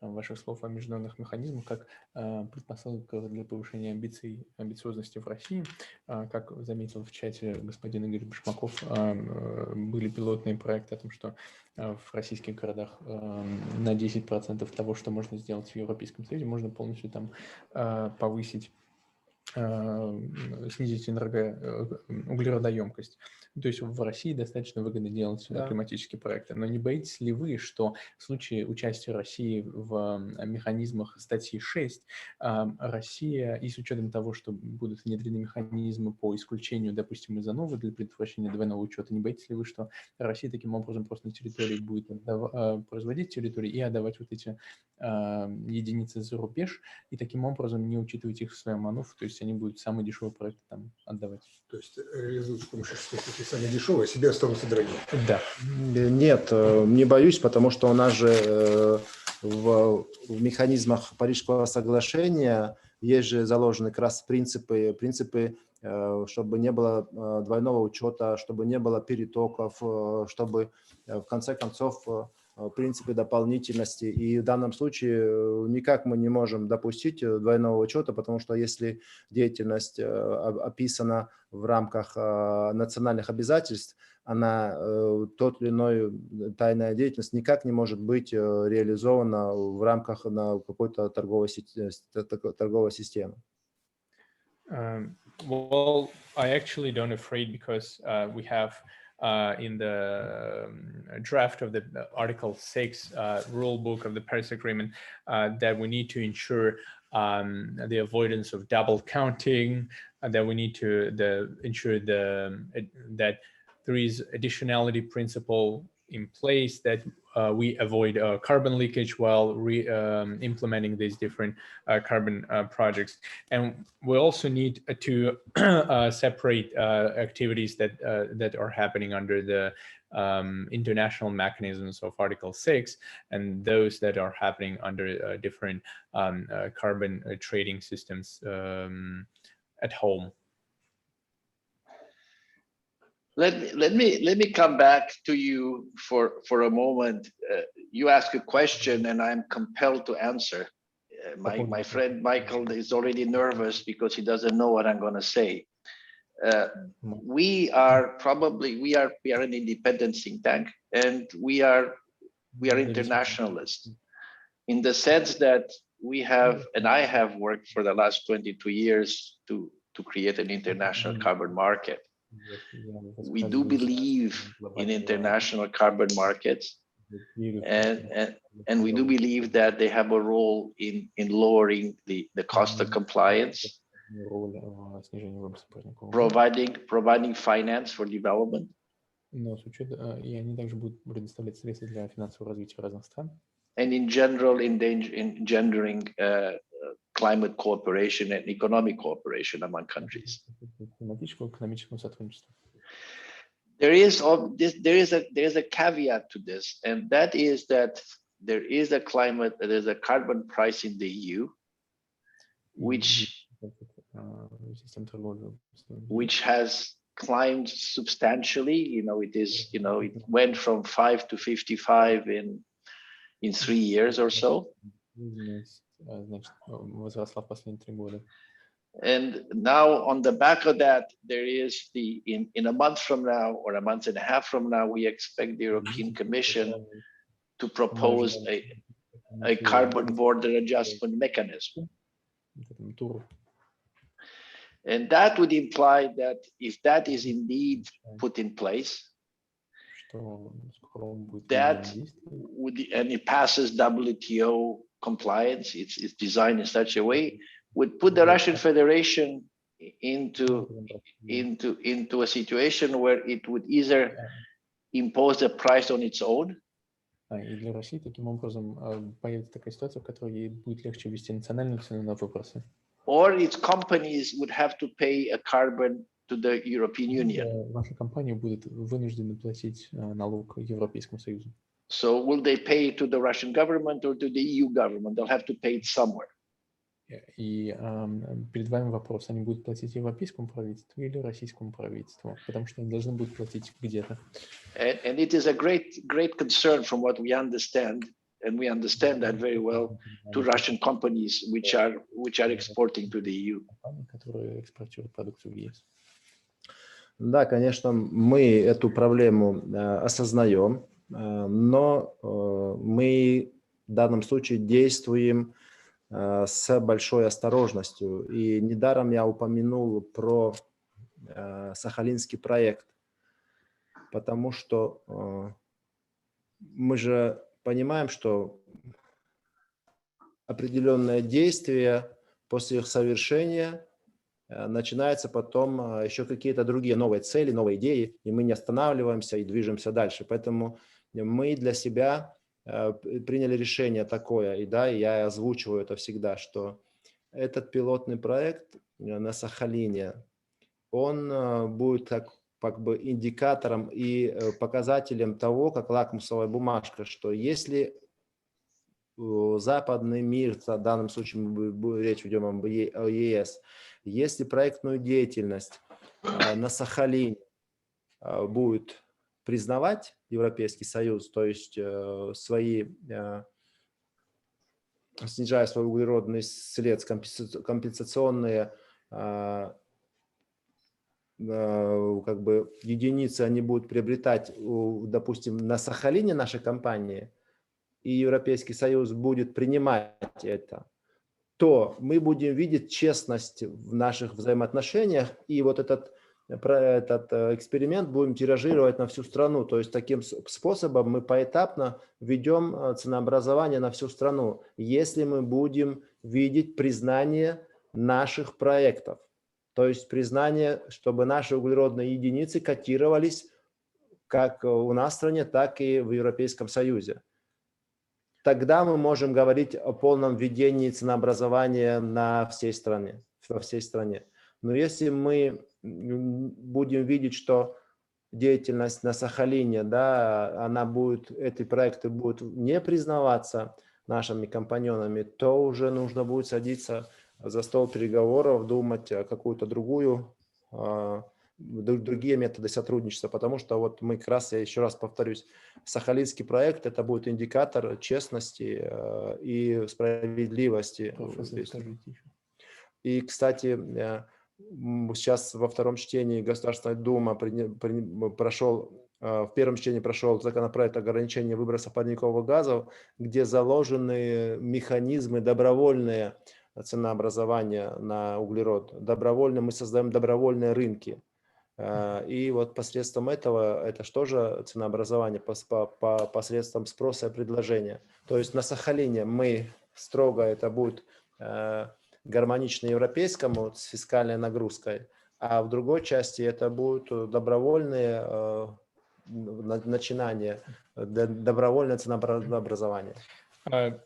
ваших слов о международных механизмах, как предпосылка для повышения амбициозности в России. Как заметил в чате господин Игорь Башмаков, были пилотные проекты о том, что в российских городах на 10% того, что можно сделать в Европейском Союзе, можно полностью там повысить, снизить углеродоемкость. То есть в России достаточно выгодно делать климатические проекты. Но не боитесь ли вы, что в случае участия России в механизмах статьи 6, Россия, и с учетом того, что будут внедрены механизмы по исключению, допустим, из АНОВа для предотвращения двойного учета, не боитесь ли вы, что Россия таким образом просто на территории будет производить территории и отдавать вот эти единицы за рубеж, и таким образом не учитывать их в своем АНОВ, то есть они будут самые дешевые проекты там отдавать? То есть реализуют с помощью самые дешевые, себе останутся дорогие. Да. Нет, не боюсь, потому что у нас же в механизмах Парижского соглашения есть же заложены как раз принципы, чтобы не было двойного учета, чтобы не было перетоков, чтобы в конце концов принципы дополнительности. И в данном случае никак мы не можем допустить двойного учета, потому что если деятельность описана в рамках национальных обязательств, тот или иной тайная деятельность никак не может быть реализована в рамках какой-то торговой системы. Well, I actually don't afraid because we have in the draft of the Article 6 rule book of the Paris Agreement that we need to ensure the avoidance of double counting, that we need to ensure that there is additionality principle in place, that we avoid carbon leakage while implementing these different carbon projects. And we also need to separate activities that are happening under the international mechanisms of Article 6 and those that are happening under different carbon trading systems at home. Let me come back to you for a moment. You ask a question and I'm compelled to answer. My friend Michael is already nervous because he doesn't know what I'm going to say. We are an independent think tank, and we are internationalists in the sense that we have, and I have worked for the last 22 years to create an international carbon market. We do believe in international carbon markets, and we do believe that they have a role in lowering the cost of compliance, providing finance for development. Но с учетом, и они также будут предоставлять средства для финансового развития разных стран. And in general, engendering climate cooperation and economic cooperation among countries. There is a caveat to this, and that is that there is a carbon price in the EU, which has climbed substantially. It went from 5 to 55 in 3 years or so. And now on the back of that, there is in a month from now or a month and a half from now, we expect the European Commission to propose a carbon border adjustment mechanism. And that would imply that if that is indeed put in place, and it passes WTO compliance, it's designed in such a way, would put the Russian Federation into a situation where it would either impose a price on its own И для России таким образом появится такая ситуация, в которой ей будет легче ввести национальную цену на выбросы. Or its companies would have to pay a carbon to the European Union. Ваши компании будут вынуждены платить налог Европейскому Союзу. So will they pay to the Russian government or to the EU government? They'll have to pay it somewhere. И перед вами вопрос, они будут платить европейскому правительству или российскому правительству, потому что они должны будут платить где-то. And it is a great concern from what we understand, and we understand that very well, to Russian companies which are exporting to the EU. Которые экспортируют продукцию в ЕС. Да, конечно, мы эту проблему осознаем, но мы в данном случае действуем с большой осторожностью. И недаром я упомянул про Сахалинский проект, потому что мы же понимаем, что определенное действие после их совершения начинаются потом еще какие-то другие новые цели, новые идеи, и мы не останавливаемся и движемся дальше. Поэтому мы для себя приняли решение такое, и да, я озвучиваю это всегда, что этот пилотный проект на Сахалине, он будет как бы индикатором и показателем того, как лакмусовая бумажка, что если западный мир, в данном случае речь идет о ЕС, если проектную деятельность на Сахалине будет признавать Европейский Союз, то есть снижая свой углеродный след, компенсационные как бы единицы они будут приобретать, допустим, на Сахалине нашей компании, и Европейский Союз будет принимать это, то мы будем видеть честность в наших взаимоотношениях, и вот этот эксперимент будем тиражировать на всю страну. То есть таким способом мы поэтапно введем ценообразование на всю страну, если мы будем видеть признание наших проектов. То есть признание, чтобы наши углеродные единицы котировались как у нас в стране, так и в Европейском Союзе. Тогда мы можем говорить о полном введении ценообразования во всей стране. Но если мы будем видеть, что деятельность на Сахалине, да, эти проекты будут не признаваться нашими компаньонами, то уже нужно будет садиться за стол переговоров, думать о какую-то другие методы сотрудничества, потому что вот мы как раз, я еще раз повторюсь, Сахалинский проект – это будет индикатор честности и справедливости. И, кстати, сейчас во втором чтении Государственная Дума в первом чтении прошел законопроект ограничения выбросов парниковых газов, где заложены механизмы добровольные ценообразования на углерод. Добровольно мы создаем добровольные рынки. И вот посредством этого, это что же ценообразование? Посредством спроса и предложения. То есть на Сахалине мы строго, это будет гармонично европейскому с фискальной нагрузкой, а в другой части это будут добровольные начинания, добровольное ценообразование.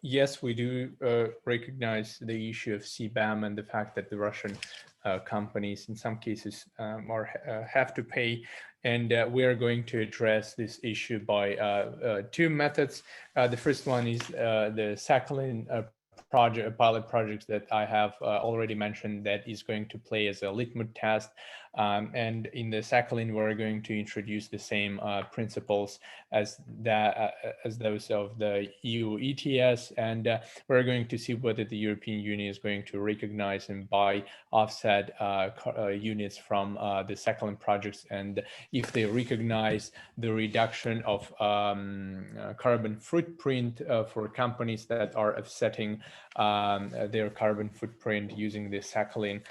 Yes, we do recognize the issue of CBAM and the fact that the Russian companies in some cases have to pay, and we are going to address this issue by two methods. The first one is the Sakhalin pilot project that I have already mentioned, that is going to play as a litmus test. And in the Sakhalin, we're going to introduce the same principles as those of the EU ETS, and we're going to see whether the European Union is going to recognize and buy offset units from the Sakhalin projects, and if they recognize the reduction of carbon footprint for companies that are offsetting their carbon footprint using the Sakhalin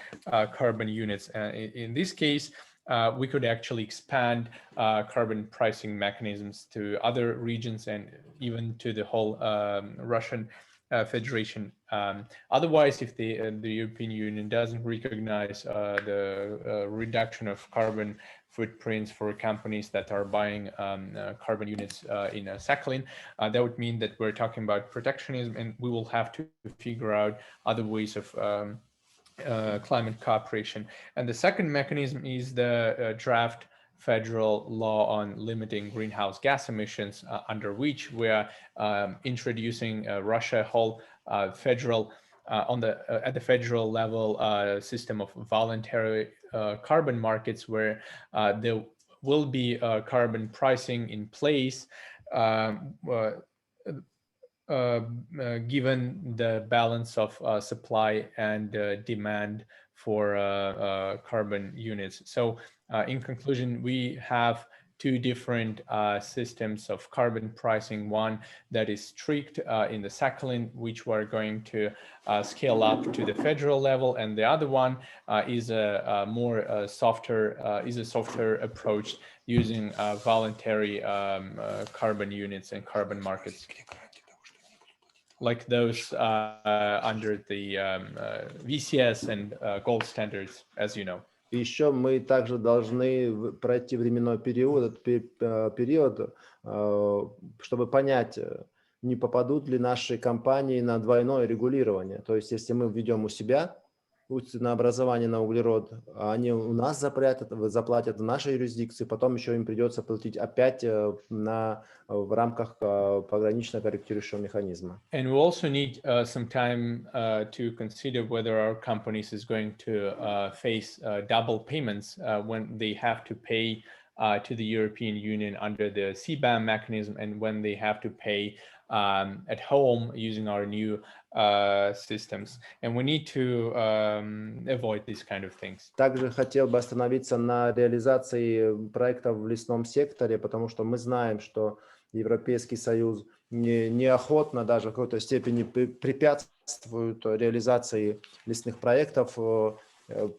carbon units. In this case, we could actually expand carbon pricing mechanisms to other regions and even to the whole Russian Federation. Otherwise, if the European Union doesn't recognize the reduction of carbon footprints for companies that are buying carbon units in Sakhalin. That would mean that we're talking about protectionism, and we will have to figure out other ways of climate cooperation. And the second mechanism is the draft federal law on limiting greenhouse gas emissions, under which we are introducing Russia whole federal at the federal level system of voluntary carbon markets, where there will be carbon pricing in place given the balance of supply and demand for carbon units. So in conclusion, we have two different systems of carbon pricing, one that is strict in the Sakhalin, which we're going to scale up to the federal level, and the other one is a more softer approach using voluntary carbon units and carbon markets, like those under the VCS and gold standards, as you know. Еще мы также должны пройти временной период, чтобы понять, не попадут ли наши компании на двойное регулирование. То есть, если мы введем у себя ценообразование на углерод, они у нас заплатят в нашей юрисдикции, потом еще им придется платить опять в рамках пограничного корректирующего механизма. And we also need some time to consider whether our companies is going to face double payments when they have to pay to the European Union under the CBAM mechanism, and when they have to pay at home using our new systems. And we need to avoid these kind of things. Также хотел бы остановиться на реализации проектов в лесном секторе, потому что мы знаем, что Европейский Союз неохотно, даже в какой-то степени препятствует реализации лесных проектов,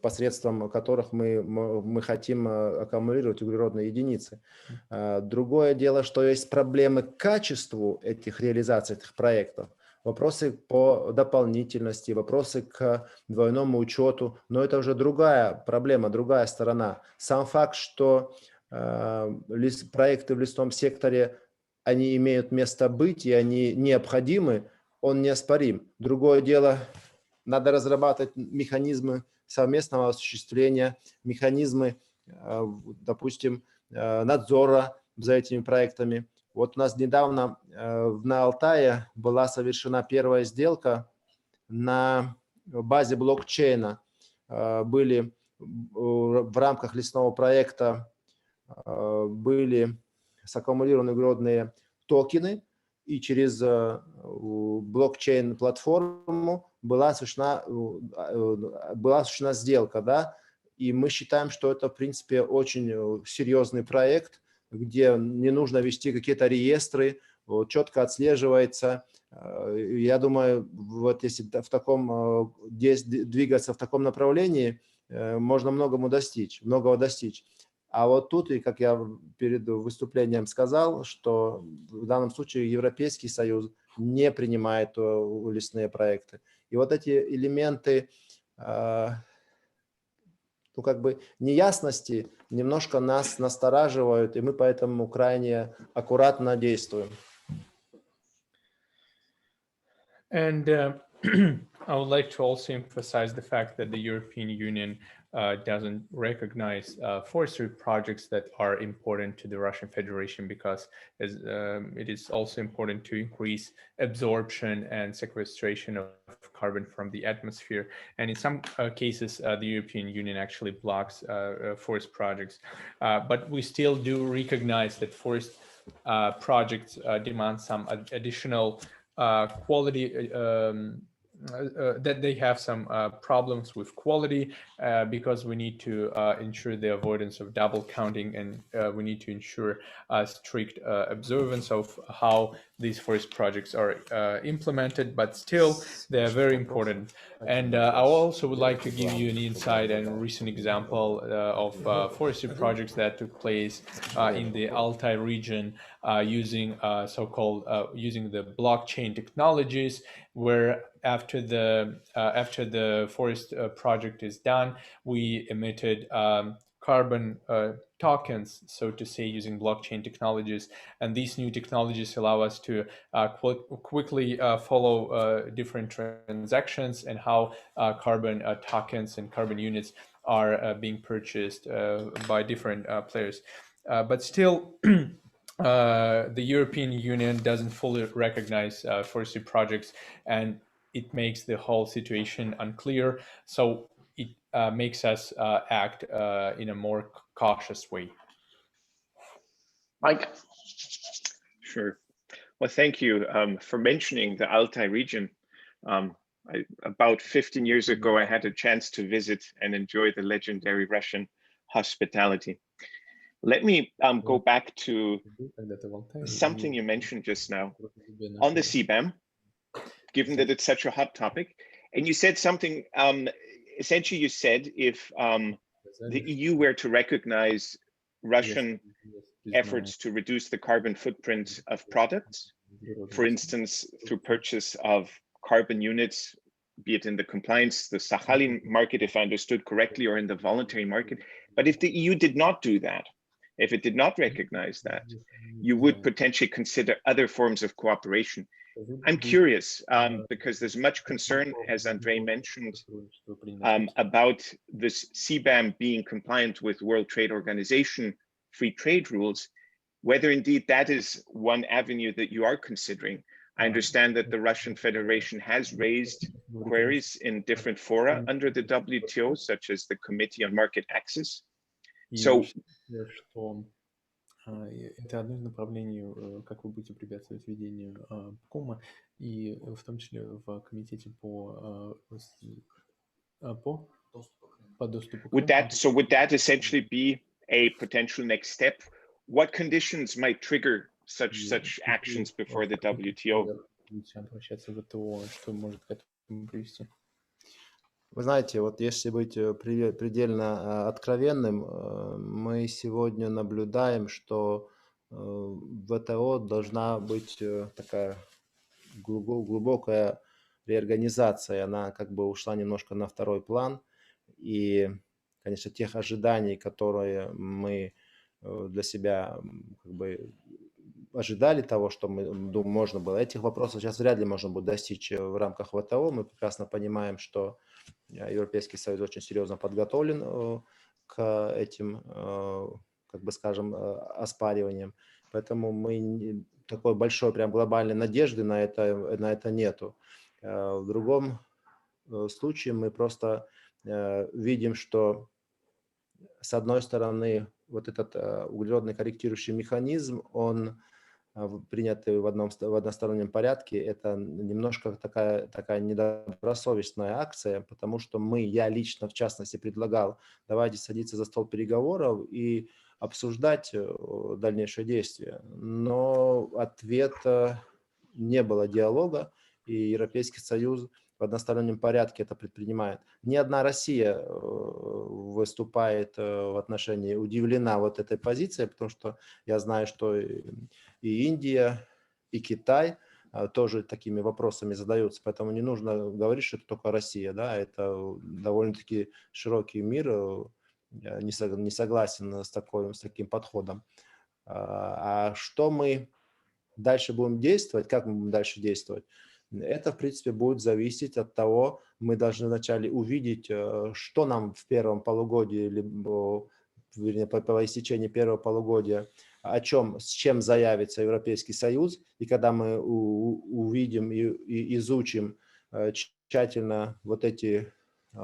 посредством которых мы хотим аккумулировать углеродные единицы. Другое дело, что есть проблемы к качеству этих реализаций, этих проектов, вопросы по дополнительности, вопросы к двойному учету, но это уже другая проблема, другая сторона. Сам факт, что проекты в лесном секторе, они имеют место быть и они необходимы, он неоспорим. Другое дело, надо разрабатывать механизмы совместного осуществления, механизмы, допустим, надзора за этими проектами. Вот у нас недавно на Алтае была совершена первая сделка на базе блокчейна. Были в рамках лесного проекта были саккумулированы углеродные токены, и через блокчейн-платформу была осуществлена сделка, да, и мы считаем, что это, в принципе, очень серьезный проект, где не нужно вести какие-то реестры, четко отслеживается. Я думаю, вот если двигаться в таком направлении, можно многого достичь. А вот тут, и как я перед выступлением сказал, что в данном случае Европейский Союз не принимает лесные проекты. И вот эти элементы, неясности немножко нас настораживают, и мы поэтому крайне аккуратно действуем. And I would like to also emphasize the fact that the European Union doesn't recognize forestry projects that are important to the Russian Federation, because it is also important to increase absorption and sequestration of carbon from the atmosphere. And in some cases, the European Union actually blocks forest projects. But we still do recognize that forest projects demand some additional quality, that they have some problems with quality, because we need to ensure the avoidance of double counting, and we need to ensure strict observance of how these forest projects are implemented, but still they are very important. And I also would like to give you an insight and a recent example of forestry projects that took place in the Altai region using using the blockchain technologies, where after the forest project is done, we emitted carbon tokens, so to say, using blockchain technologies. And these new technologies allow us to quickly follow different transactions and how carbon tokens and carbon units are being purchased by different players. But still, the European Union doesn't fully recognize forestry projects, and it makes the whole situation unclear. So it makes us act in a more cautious way. Mike. Sure. Well, thank you for mentioning the Altai region. About 15 years ago, I had a chance to visit and enjoy the legendary Russian hospitality. Let me go back to something you mentioned just now on the CBAM, given that it's such a hot topic. And you said something, essentially you said if the EU were to recognize Russian efforts to reduce the carbon footprint of products, for instance, through purchase of carbon units, be it in the compliance, the Sakhalin market, if I understood correctly, or in the voluntary market. But if the EU did not do that, if it did not recognize that, you would potentially consider other forms of cooperation. I'm curious because there's much concern, as Andrei mentioned, about this CBAM being compliant with World Trade Organization free trade rules, whether indeed that is one avenue that you are considering. I understand that the Russian Federation has raised queries in different fora under the WTO, such as the Committee on Market Access. So, это одно из направлений, как вы будете препятствовать введению ПКОМа, и в том числе в комитете по доступу к рынку. So would that essentially be a potential next step? What conditions might trigger such actions before the WTO? Обращаться в ВТО, что может к этому привести? Вы знаете, вот если быть предельно откровенным, мы сегодня наблюдаем, что в ВТО должна быть такая глубокая реорганизация. Она как бы ушла немножко на второй план. И, конечно, тех ожиданий, которые мы для себя как бы ожидали того, что можно было. Этих вопросов сейчас вряд ли можно будет достичь в рамках ВТО. Мы прекрасно понимаем, что Европейский Союз очень серьезно подготовлен к этим, как бы скажем, оспариваниям. Поэтому мы такой большой прям глобальной надежды на это нету. В другом случае мы просто видим, что с одной стороны вот этот углеродный корректирующий механизм, он принятый в одностороннем порядке, это немножко такая недобросовестная акция, потому что я лично, в частности, предлагал, давайте садиться за стол переговоров и обсуждать дальнейшие действия. Но ответа не было диалога, и Европейский Союз в одностороннем порядке это предпринимает. Ни одна Россия выступает в отношении, удивлена вот этой позицией, потому что я знаю, что и Индия, и Китай тоже такими вопросами задаются, поэтому не нужно говорить, что это только Россия, да, это довольно-таки широкий мир не согласен с таким подходом. А что мы дальше будем действовать, как мы будем дальше действовать? Это, в принципе, будет зависеть от того, мы должны вначале увидеть, что нам в первом полугодии, либо по истечении первого полугодия, с чем заявится Европейский Союз, и когда мы увидим и изучим тщательно вот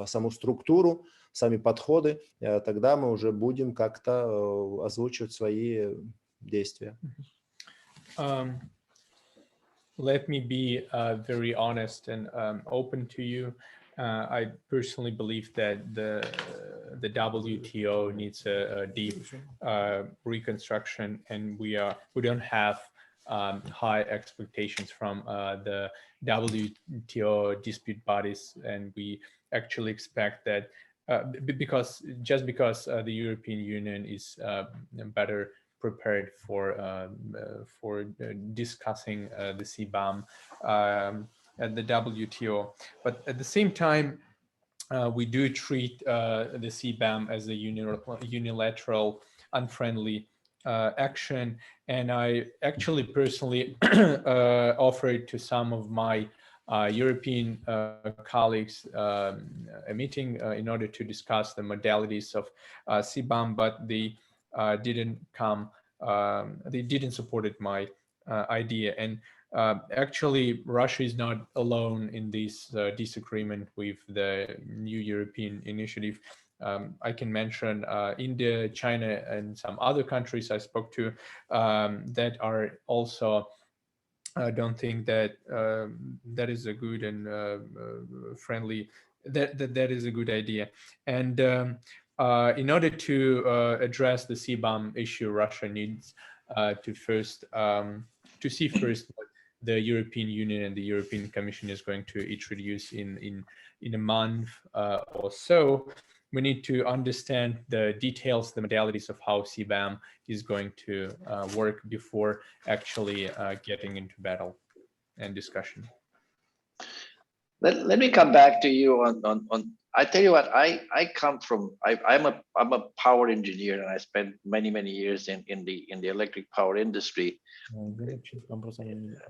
саму структуру, сами подходы, тогда мы уже будем как-то озвучивать свои действия. Let me be very honest and open to you. I personally believe that the WTO needs a deep reconstruction, and we don't have high expectations from the WTO dispute bodies, and we actually expect that because the European Union is better prepared for discussing the CBAM at the WTO. But at the same time, we do treat the CBAM as a unilateral, unfriendly action. And I actually personally offered to some of my European colleagues a meeting in order to discuss the modalities of CBAM, but they didn't come, they didn't support my idea. And actually, Russia is not alone in this disagreement with the new European initiative. I can mention India, China, and some other countries I spoke to that are also don't think that that is a good and friendly, that is a good idea. And in order to address the CBAM issue, Russia needs to see first what the European Union and the European Commission is going to introduce in a month or so. We need to understand the details, the modalities of how CBAM is going to work before actually getting into battle and discussion. Let me come back to you on I tell you what, I come from, I'm a power engineer, and I spent many years in the electric power industry,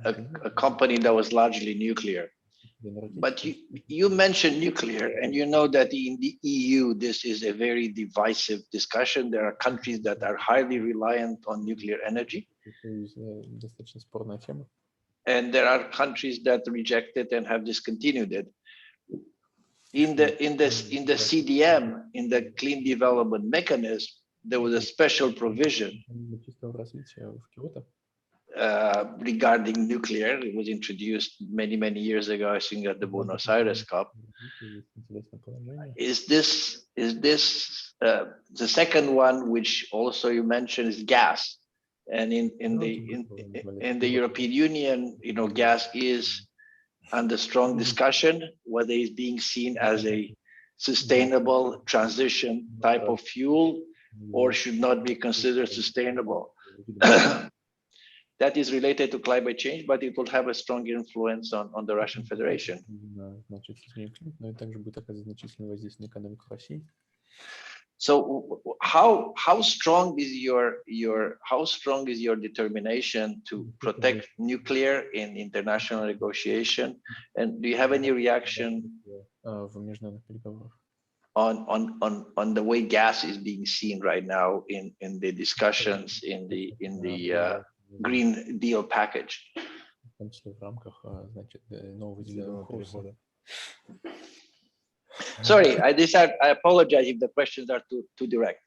a company that was largely nuclear. But you mentioned nuclear, and you know that in the EU, this is a very divisive discussion. There are countries that are highly reliant on nuclear energy, and there are countries that reject it and have discontinued it. In the CDM, in the Clean Development Mechanism, there was a special provision regarding nuclear. It was introduced many years ago, I think, at the Buenos Aires Cup. Is this the second one, which also you mentioned, is gas? And in the European Union, you know, gas is under strong discussion, whether it's being seen as a sustainable transition type of fuel or should not be considered sustainable. That is related to climate change, but it will have a strong influence on the Russian Federation. So how strong is your determination to protect nuclear in international negotiation? And do you have any reaction on the way gas is being seen right now in the discussions in the Green Deal package? Sorry, I apologize if the questions are too direct.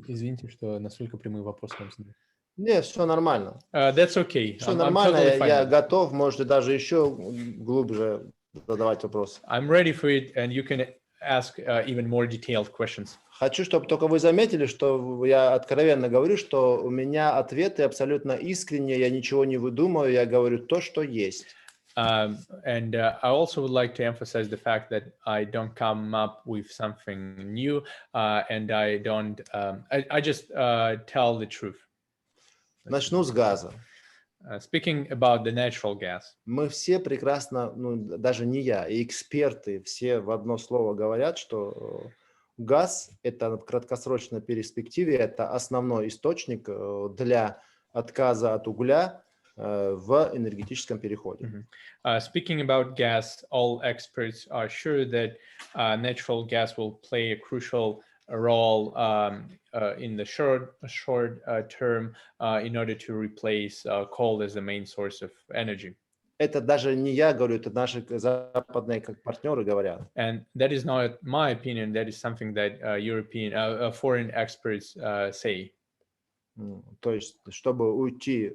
Извините, что настолько прямые вопросы вам задаю. Нет, все нормально. That's okay. Все нормально, я готов, можете даже еще глубже задавать вопросы. I'm ready for it, and you can ask even more detailed questions. Хочу, чтобы только вы заметили, что я откровенно говорю, что у меня ответы абсолютно искренние, я ничего не выдумываю, я говорю то, что есть. And I also would like to emphasize the fact that I don't come up with something new, and I don't. I just tell the truth. Начну с газа. Speaking about the natural gas. Мы все прекрасно, ну даже не я, и эксперты все в одно слово говорят, что газ это в краткосрочной перспективе это основной источник для отказа от угля в энергетическом переходе. Speaking about gas, all experts are sure that natural gas will play a crucial role in the short term in order to replace coal as the main source of energy. Это даже не я говорю, это наши западные партнеры говорят. And that is not my opinion. That is something that European foreign experts say. То есть, чтобы uйти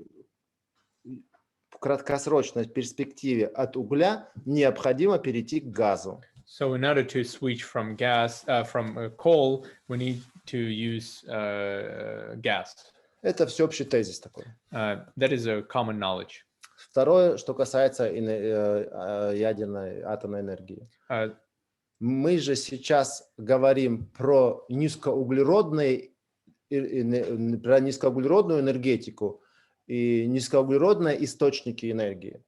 в краткосрочной перспективе от угля, необходимо перейти к газу. So in order to switch from coal, we need to use gas. Это всеобщий тезис такой. That is a common knowledge. Второе, что касается ядерной атомной энергии. Мы же сейчас говорим про низкоуглеродную энергетику и низкоуглеродные источники энергии.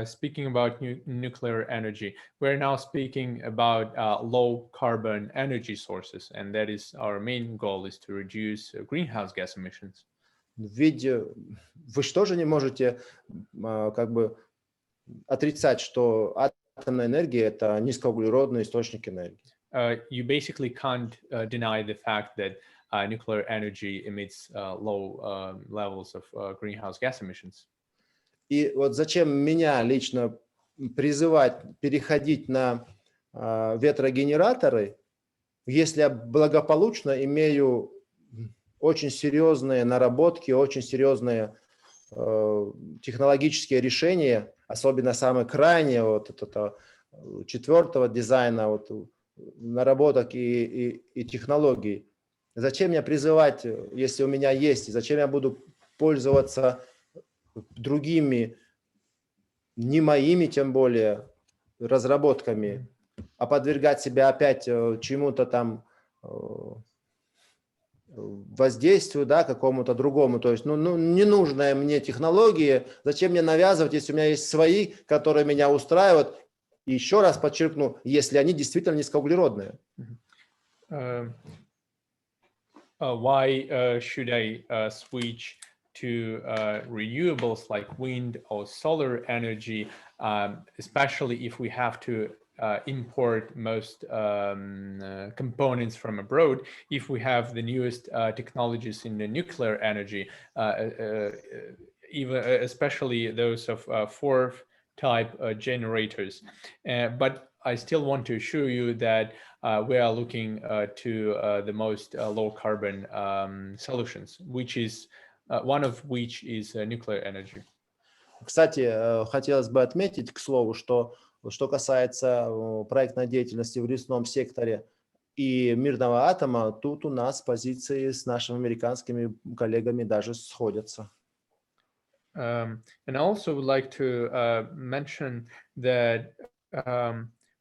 Speaking about nuclear energy, we're now speaking about low carbon energy sources, and that is our main goal, is to reduce greenhouse gas emissions. Ведь вы что же не можете как бы отрицать, что атомная энергия – это низкоуглеродный источник энергии. You basically can't deny the fact that nuclear energy emits low levels of greenhouse gas emissions. И вот зачем меня лично призывать переходить на ветрогенераторы, если я благополучно имею очень серьезные наработки, очень серьезные технологические решения, особенно самые крайние, вот это четвертого дизайна, вот, наработок и технологий. Зачем мне призывать, если у меня есть, зачем я буду пользоваться другими, не моими, тем более, разработками, а подвергать себя опять чему-то там воздействию, да, какому-то другому. То есть, ненужные мне технологии, зачем мне навязывать, если у меня есть свои, которые меня устраивают. И еще раз подчеркну, если они действительно низкоуглеродные. Why should I switch to renewables like wind or solar energy, especially if we have to import most components from abroad, if we have the newest technologies in the nuclear energy, even especially those of fourth type generators. But I still want to assure you that we are looking to the most low carbon solutions, which is one of which is nuclear energy. Кстати, хотелось бы отметить, к слову, что касается проектной деятельности в лесном секторе и мирного атома, тут у нас позиции с нашими американскими коллегами даже сходятся. And I also would like to mention that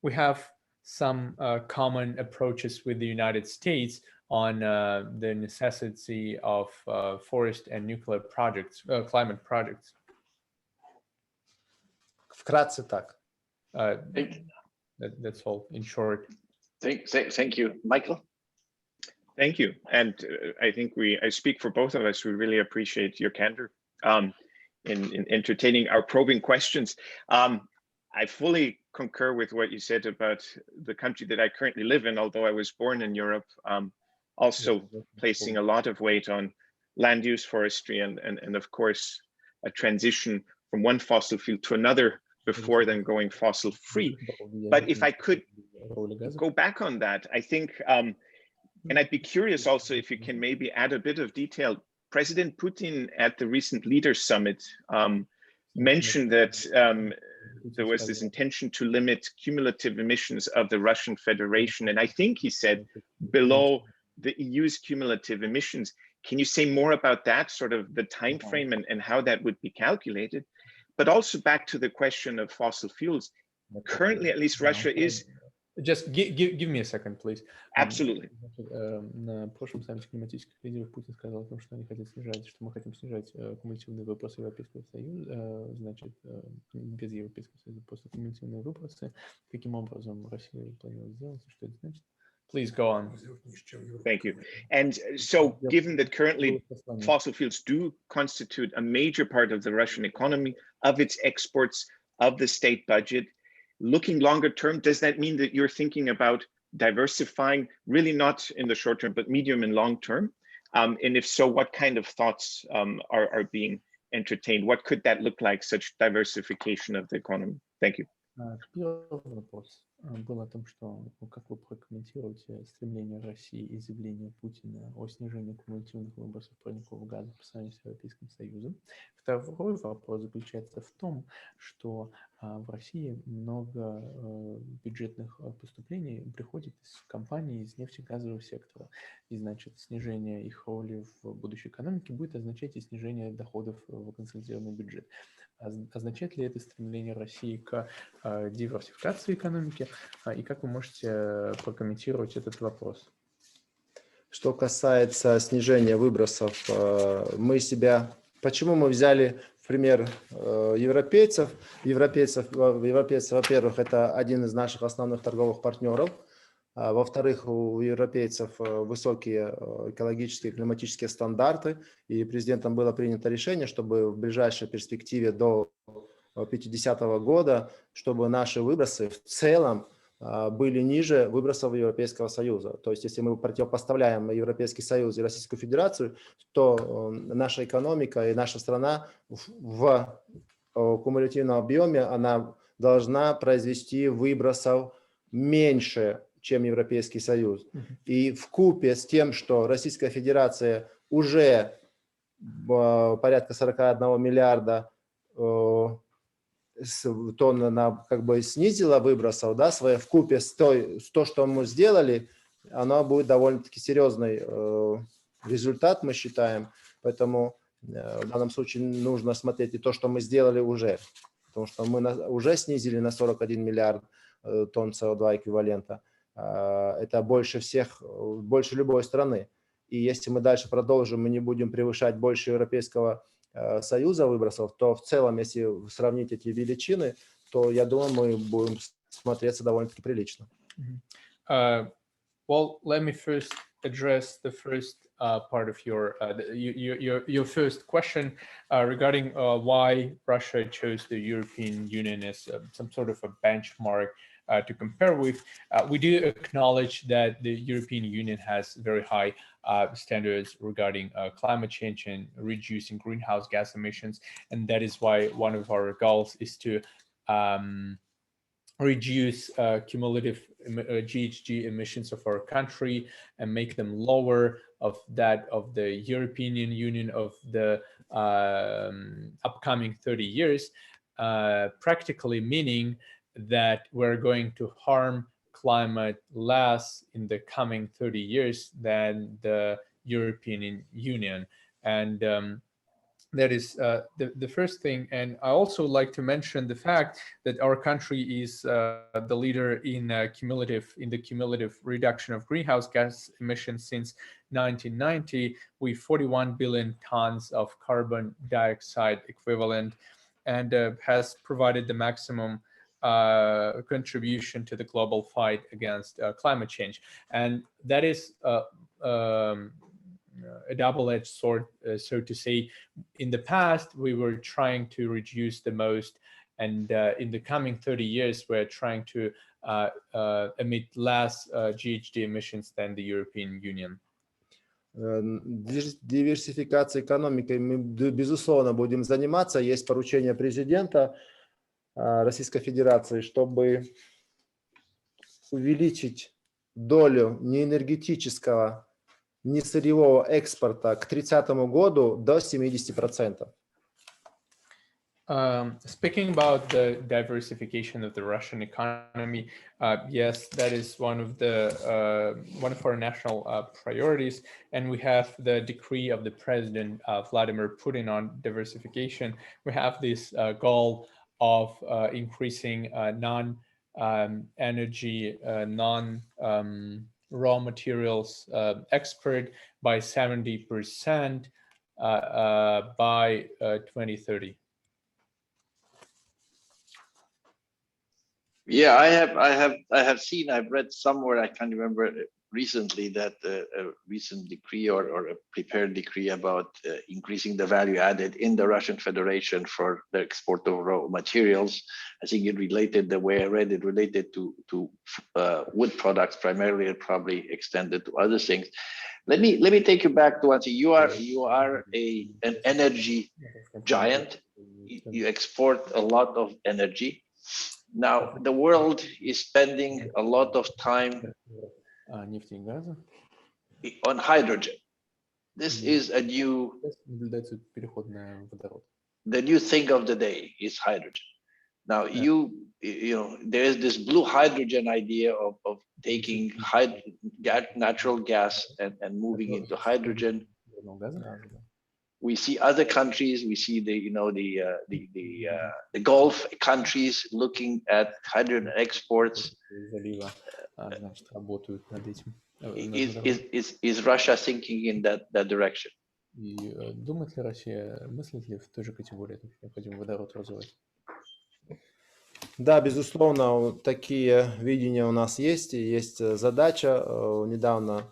we have some common approaches with the United States on the necessity of forest and nuclear projects, climate projects. Вкратце так. That's all in short. Thank you, Michael. Thank you. And I think I speak for both of us. We really appreciate your candor in entertaining our probing questions. I fully concur with what you said about the country that I currently live in, although I was born in Europe, also placing a lot of weight on land use, forestry, and of course, a transition from one fossil fuel to another before then going fossil free. But if I could go back on that, I think, and I'd be curious also if you can maybe add a bit of detail. President Putin at the recent Leaders Summit mentioned that there was this intention to limit cumulative emissions of the Russian Federation. And I think he said below the EU's cumulative emissions. Can you say more about that, sort of the time frame and how that would be calculated? But also back to the question of fossil fuels. Currently, at least Russia is... Just give me a second, please. Absolutely. На прошлом саммите климатических лидеров Путин сказал о том, что они хотят снижать, что мы хотим снижать кумулятивные выбросы Европейского Союза, значит, без Европейского Союза, просто кумулятивные выбросы. Каким образом Россия планирует сделать, что это значит? Please go on. Thank you. And so, given that currently fossil fuels do constitute a major part of the Russian economy, of its exports, of the state budget, looking longer term, does that mean that you're thinking about diversifying, really not in the short term, but medium and long term? And if so, what kind of thoughts are being entertained? What could that look like, such diversification of the economy? Thank you. Первый вопрос был о том, что как вы прокомментируете стремление России и заявление Путина о снижении кумулятивных выбросов парниковых газов по сравнению с Европейским Союзом. Второй вопрос заключается в том, что в России много бюджетных поступлений приходит из компаний из нефтегазового сектора. И значит, снижение их роли в будущей экономике будет означать и снижение доходов в консолидированный бюджет. Означает ли это стремление России к диверсификации экономики? И как вы можете прокомментировать этот вопрос? Что касается снижения выбросов, почему мы взяли пример европейцев. Европейцы, во-первых, это один из наших основных торговых партнеров. Во-вторых, у европейцев высокие экологические и климатические стандарты. И президентом было принято решение, чтобы в ближайшей перспективе до 50-го года, чтобы наши выбросы в целом были ниже выбросов Европейского Союза. То есть, если мы противопоставляем Европейский Союз и Российскую Федерацию, то наша экономика и наша страна в кумулятивном объеме она должна произвести выбросов меньше, чем Европейский Союз. И вкупе с тем, что Российская Федерация уже порядка 41 миллиарда тонн она как бы снизила выбросов, да, свои вкупе с то, что мы сделали, оно будет довольно-таки серьезный результат, мы считаем. Поэтому в данном случае нужно смотреть и то, что мы сделали уже. Потому что мы уже снизили на 41 миллиард тонн СО2 эквивалента. Это больше всех, больше любой страны. И если мы дальше продолжим, мы не будем превышать больше Европейского Союза выбросов, то в целом, если сравнить эти величины, то, я думаю, мы будем смотреться довольно-таки прилично. Well, let me first address the first part of your first question regarding why Russia chose the European Union as some sort of a benchmark to compare with. We do acknowledge that the European Union has very high standards regarding climate change and reducing greenhouse gas emissions, and that is why one of our goals is to reduce cumulative GHG emissions of our country and make them lower of that of the European Union of the upcoming 30 years, practically meaning that we're going to harm climate less in the coming 30 years than the European Union. And that is the first thing. And I also like to mention the fact that our country is the leader in the cumulative reduction of greenhouse gas emissions since 1990, with 41 billion tons of carbon dioxide equivalent, and has provided the maximum contribution to the global fight against climate change. And that is a double-edged sword, so to say. In the past, we were trying to reduce the most, and in the coming 30 years, we're trying to emit less GHG emissions than the European Union. Диверсификацией экономики мы, безусловно, будем заниматься. Есть поручение президента Российской Федерации, чтобы увеличить долю неэнергетического, несырьевого экспорта к 30 году до 70%. Speaking about the diversification of the Russian economy, yes, that is one of our national priorities, and we have the decree of the President Vladimir Putin on diversification. We have this goal of increasing non-energy, raw materials export by 70% by 2030. Yeah, I've read somewhere, I can't remember recently, that a recent decree or a prepared decree about increasing the value added in the Russian Federation for the export of raw materials. I think it related, the way I read it, related to wood products primarily, and probably extended to other things. Let me take you back to one thing. You are an energy giant. You export a lot of energy. Now, the world is spending a lot of time on hydrogen. This is the new thing of the day is hydrogen. Now, you know, there is this blue hydrogen idea of taking natural gas and moving into hydrogen. We see other countries. We see the Gulf countries looking at hydrogen exports. Is Russia thinking in that direction? И думает ли Россия, мыслит ли в той же категории, то есть необходимо водород развивать? Да, безусловно, такие видения у нас есть. И есть задача, недавно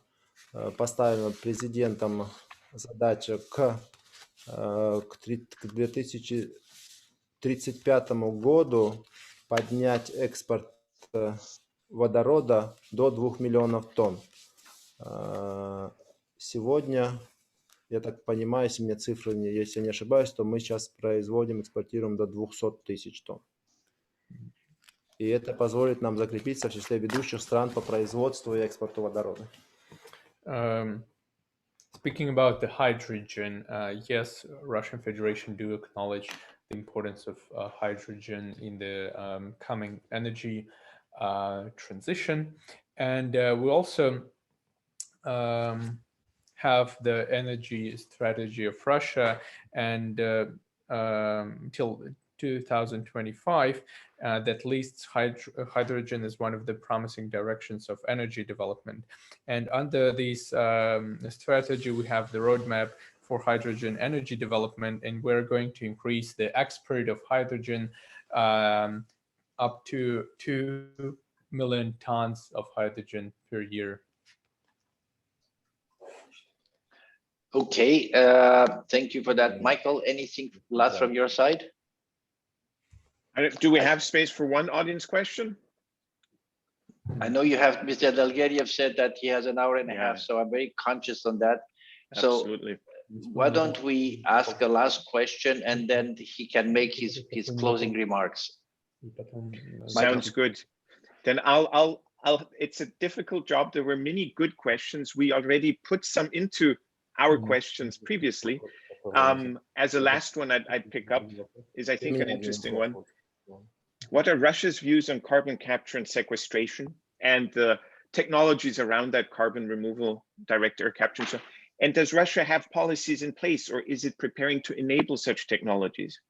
поставлена президентом задача к 2035 году поднять экспорт водорода до 2 миллионов тонн. Сегодня, я так понимаю, если мне цифры, если я не ошибаюсь, то мы сейчас производим, экспортируем до 200 тысяч тонн. И это позволит нам закрепиться в числе ведущих стран по производству и экспорту водорода. Speaking about the hydrogen, yes, Russian Federation do acknowledge the importance of hydrogen in the coming energy transition. And we also have the energy strategy of Russia, and till 2025, that lists hydrogen as one of the promising directions of energy development. And under this strategy, we have the roadmap for hydrogen energy development, and we're going to increase the export of hydrogen up to 2 million tons of hydrogen per year. Okay, thank you for that. Michael, anything last from your side? Do we have space for one audience question? I know you have, Mr. Edelgeriev said that he has an hour and a half, so I'm very conscious on that. Absolutely. So why don't we ask a last question and then he can make his closing remarks. Sounds good. Then it's a difficult job. There were many good questions. We already put some into our questions previously. As a last one I'd pick up is, I think, an interesting one. What are Russia's views on carbon capture and sequestration and the technologies around that carbon removal, direct air capture? And does Russia have policies in place, or is it preparing to enable such technologies?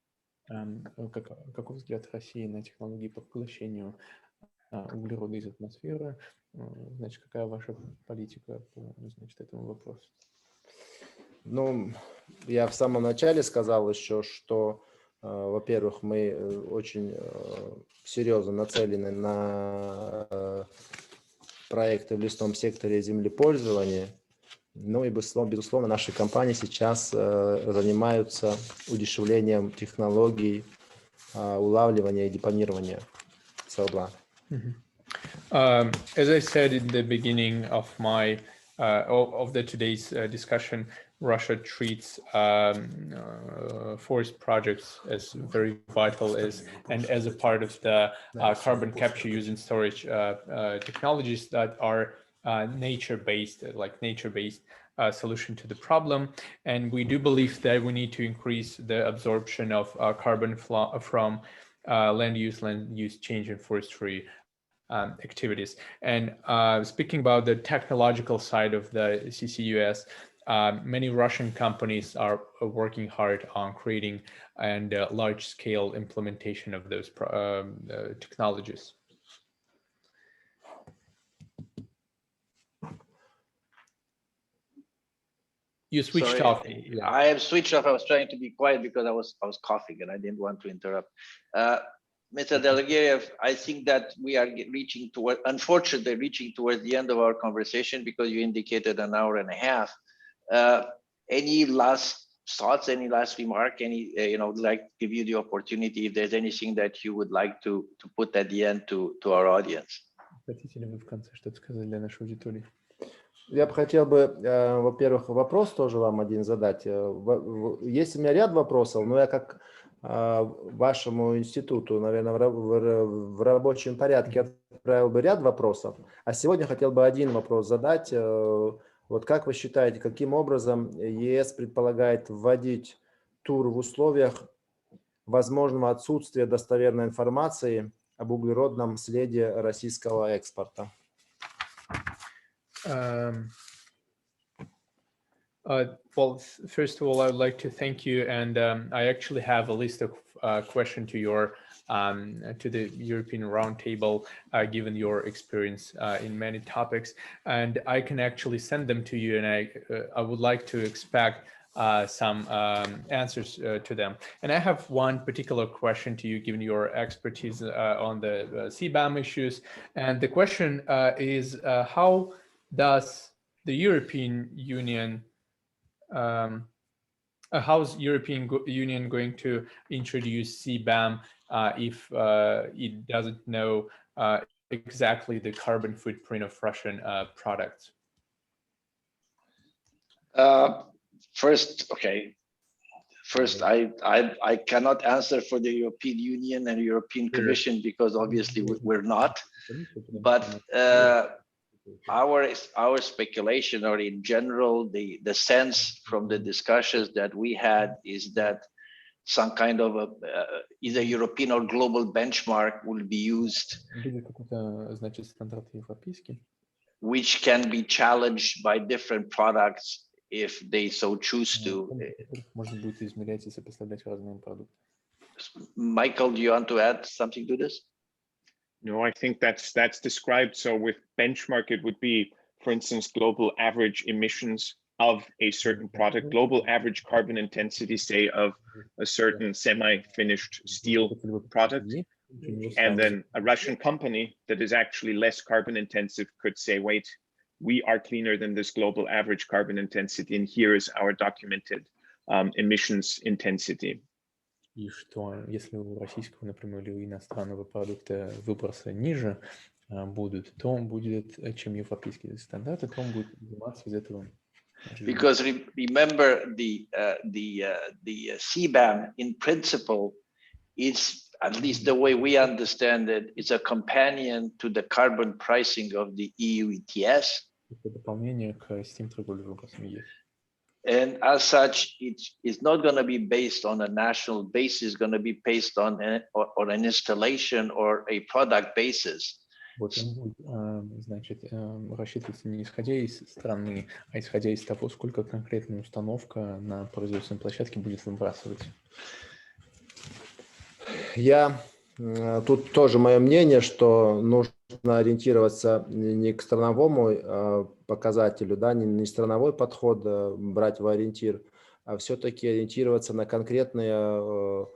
Каков взгляд России на технологии по поглощению углерода из атмосферы? Значит, какая ваша политика по, значит, этому вопросу? Ну, я в самом начале сказал еще, что, во-первых, мы очень серьезно нацелены на проекты в лесном секторе землепользования. Ну и, безусловно, наши компании сейчас занимаются удешевлением технологий улавливания и депонирования СО2. As I said in the beginning of my today's discussion, Russia treats forest projects as very vital and as a part of the carbon capture, use and storage technologies that are nature-based solution to the problem. And we do believe that we need to increase the absorption of carbon from land use change and forestry activities. And speaking about the technological side of the CCUS, many Russian companies are working hard on creating and large-scale implementation of those technologies. You switched off. Yeah. I have switched off. I was trying to be quiet because I was coughing and I didn't want to interrupt. Mr. Edelgeriev, I think that we are unfortunately reaching towards the end of our conversation because you indicated an hour and a half. Any last thoughts, any last remark, any, like to give you the opportunity if there's anything that you would like to put at the end to our audience. Хотите ли вы в конце что-то сказать для нашей аудитории? Я бы хотел во-первых, вопрос тоже вам один задать. Есть у меня ряд вопросов, но я как вашему институту, наверное, в рабочем порядке отправил бы ряд вопросов, а сегодня хотел бы один вопрос задать. Вот как вы считаете, каким образом ЕС предполагает вводить тур в условиях возможного отсутствия достоверной информации об углеродном следе российского экспорта? Well, first of all, I would like to thank you, and I actually have a list of questions to the European Roundtable, given your experience in many topics, and I can actually send them to you, and I would like to expect some answers to them. And I have one particular question to you, given your expertise on the CBAM issues. And the question is, how does the European Union, how's European Union going to introduce CBAM if it doesn't know exactly the carbon footprint of Russian products? First, I cannot answer for the European Union and European Commission because obviously we're not. But our speculation, or in general, the sense from the discussions that we had is that some kind of a either European or global benchmark will be used, which can be challenged by different products if they so choose to. Michael, do you want to add something to this? No, I think that's described. So with benchmark, it would be, for instance, global average emissions of a certain product, global average carbon intensity, say, of a certain semi-finished steel product. And then a Russian company that is actually less carbon intensive could say, wait, we are cleaner than this global average carbon intensity, and here is our documented emissions intensity. И что если у российского, например, или у иностранного продукта выбросы ниже будут, то он будет, чем европейские стандарты, то он будет заниматься из этого. Because remember, the CBAM in principle is, at least the way we understand it, is a companion to the carbon pricing of the EU ETS. Это дополнение к системе торговли выбросами ЕС. And as such, it's not going to be based on a national basis. It's going to be based on an installation or a product basis. Вот он будет, значит, рассчитываться не исходя из страны, а исходя из того, сколько конкретная установка на производственной площадке будет выбрасывать. Тут тоже мое мнение, что нужно ориентироваться не к страновому показателю, да, не страновой подход брать в ориентир, а все-таки ориентироваться на конкретные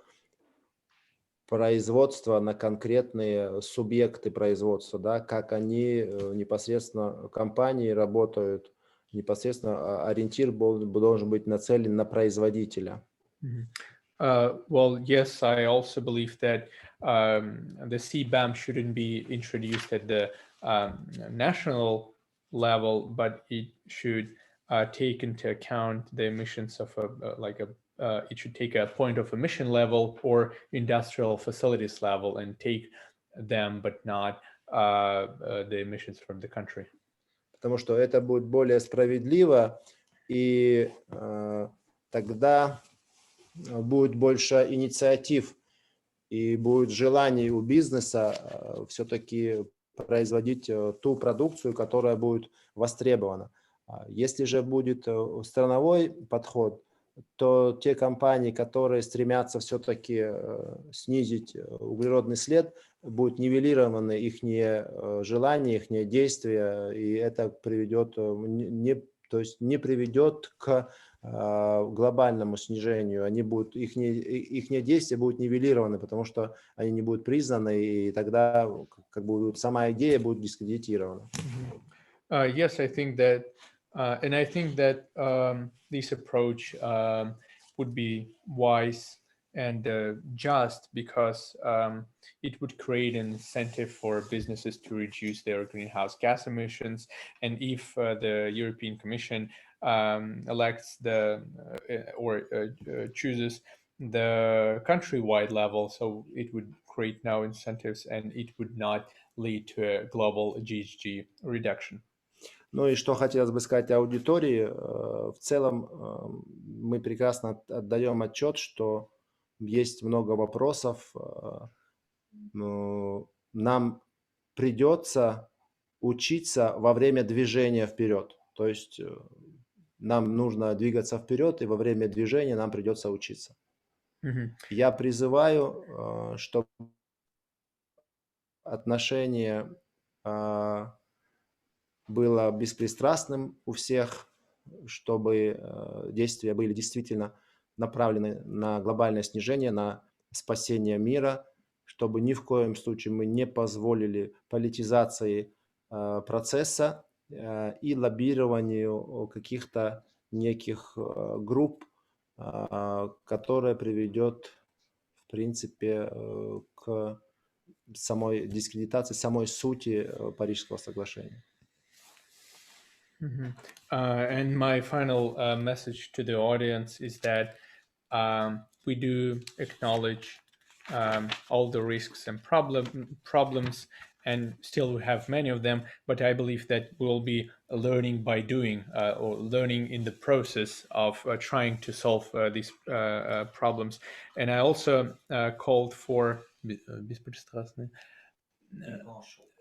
производства, на конкретные субъекты производства, да, как они непосредственно, компании работают, непосредственно ориентир должен быть нацелен на производителя. Well, yes, I also believe that the CBAM shouldn't be introduced at the national level, but it should take into account the emissions of it should take a point of emission level or industrial facilities level and take them, but not the emissions from the country. Потому что это будет более справедливо, и тогда будет больше инициатив и будет желание у бизнеса все-таки производить ту продукцию, которая будет востребована. Если же будет страновой подход, то те компании, которые стремятся все-таки снизить углеродный след, будут нивелированы их желания, их действия, и это приведет, не приведет к глобальному снижению. Их действия будут нивелированы, потому что они не будут признаны, и тогда как бы сама идея будет дискредитирована. Yes, I think that, and I think that this approach would be wise and just, because it would create an incentive for businesses to reduce their greenhouse gas emissions. And if the European Commission elects chooses the countrywide level, so it would create now incentives and it would not lead to a global GHG reduction. Ну и что хотелось бы сказать аудитории, в целом мы прекрасно отдаем отчет, что есть много вопросов, нам придется учиться во время движения вперед, то есть нам нужно двигаться вперед, и во время движения нам придется учиться. Я призываю, чтобы отношение было беспристрастным у всех, чтобы действия были действительно направлены на глобальное снижение, на спасение мира, чтобы ни в коем случае мы не позволили политизации процесса и лоббированию каких-то неких групп, которая приведет, в принципе, к самой дискредитации, самой сути Парижского соглашения. And my final message to the audience is that we do acknowledge all the risks and problems, and still we have many of them, but I believe that we'll be learning by doing or learning in the process of trying to solve these problems. And I also called for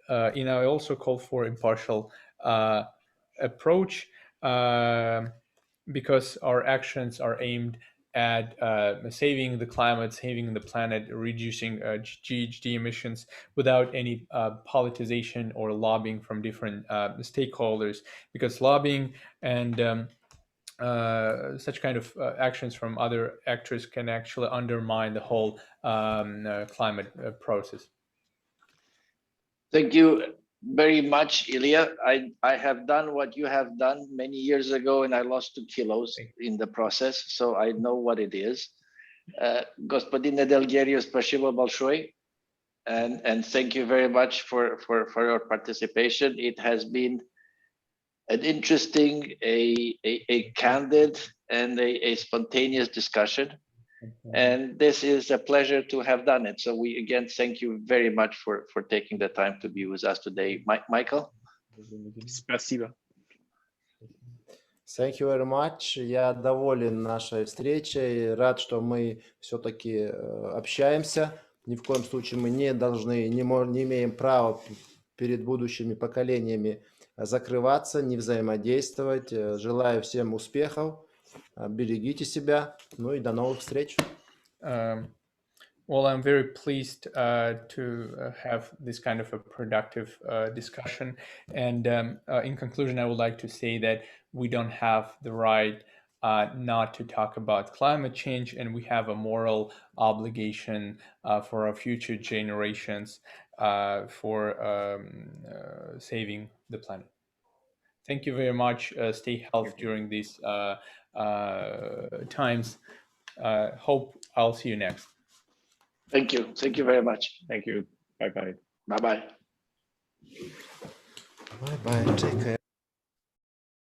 I also called for impartial approach because our actions are aimed at saving the climate, saving the planet, reducing GHG emissions without any politicization or lobbying from different stakeholders, because lobbying and such kind of actions from other actors can actually undermine the whole climate process. Thank you very much, Ilya. I have done what you have done many years ago, and I lost 2 kilos in the process, so I know what it is. Господин Edelgeriev, спасибо большое, and thank you very much for your participation. It has been an interesting, a candid, and a spontaneous discussion. And this is a pleasure to have done it. So we again thank you very much for taking the time to be with us today. Michael? Спасибо. Thank you very much. Я доволен нашей встречей. Рад, что мы все-таки общаемся. Ни в коем случае мы не должны, не имеем права перед будущими поколениями закрываться, не взаимодействовать. Желаю всем успехов. Берегите себя. Ну и до новых встреч. Well, I'm very pleased to have this kind of a productive discussion. And in conclusion, I would like to say that we don't have the right not to talk about climate change, and we have a moral obligation for our future generations for saving the planet. Thank you very much. Stay healthy during these times. Hope I'll see you next. Thank you. Thank you very much. Thank you. Bye-bye. Bye-bye. Bye-bye. Take care.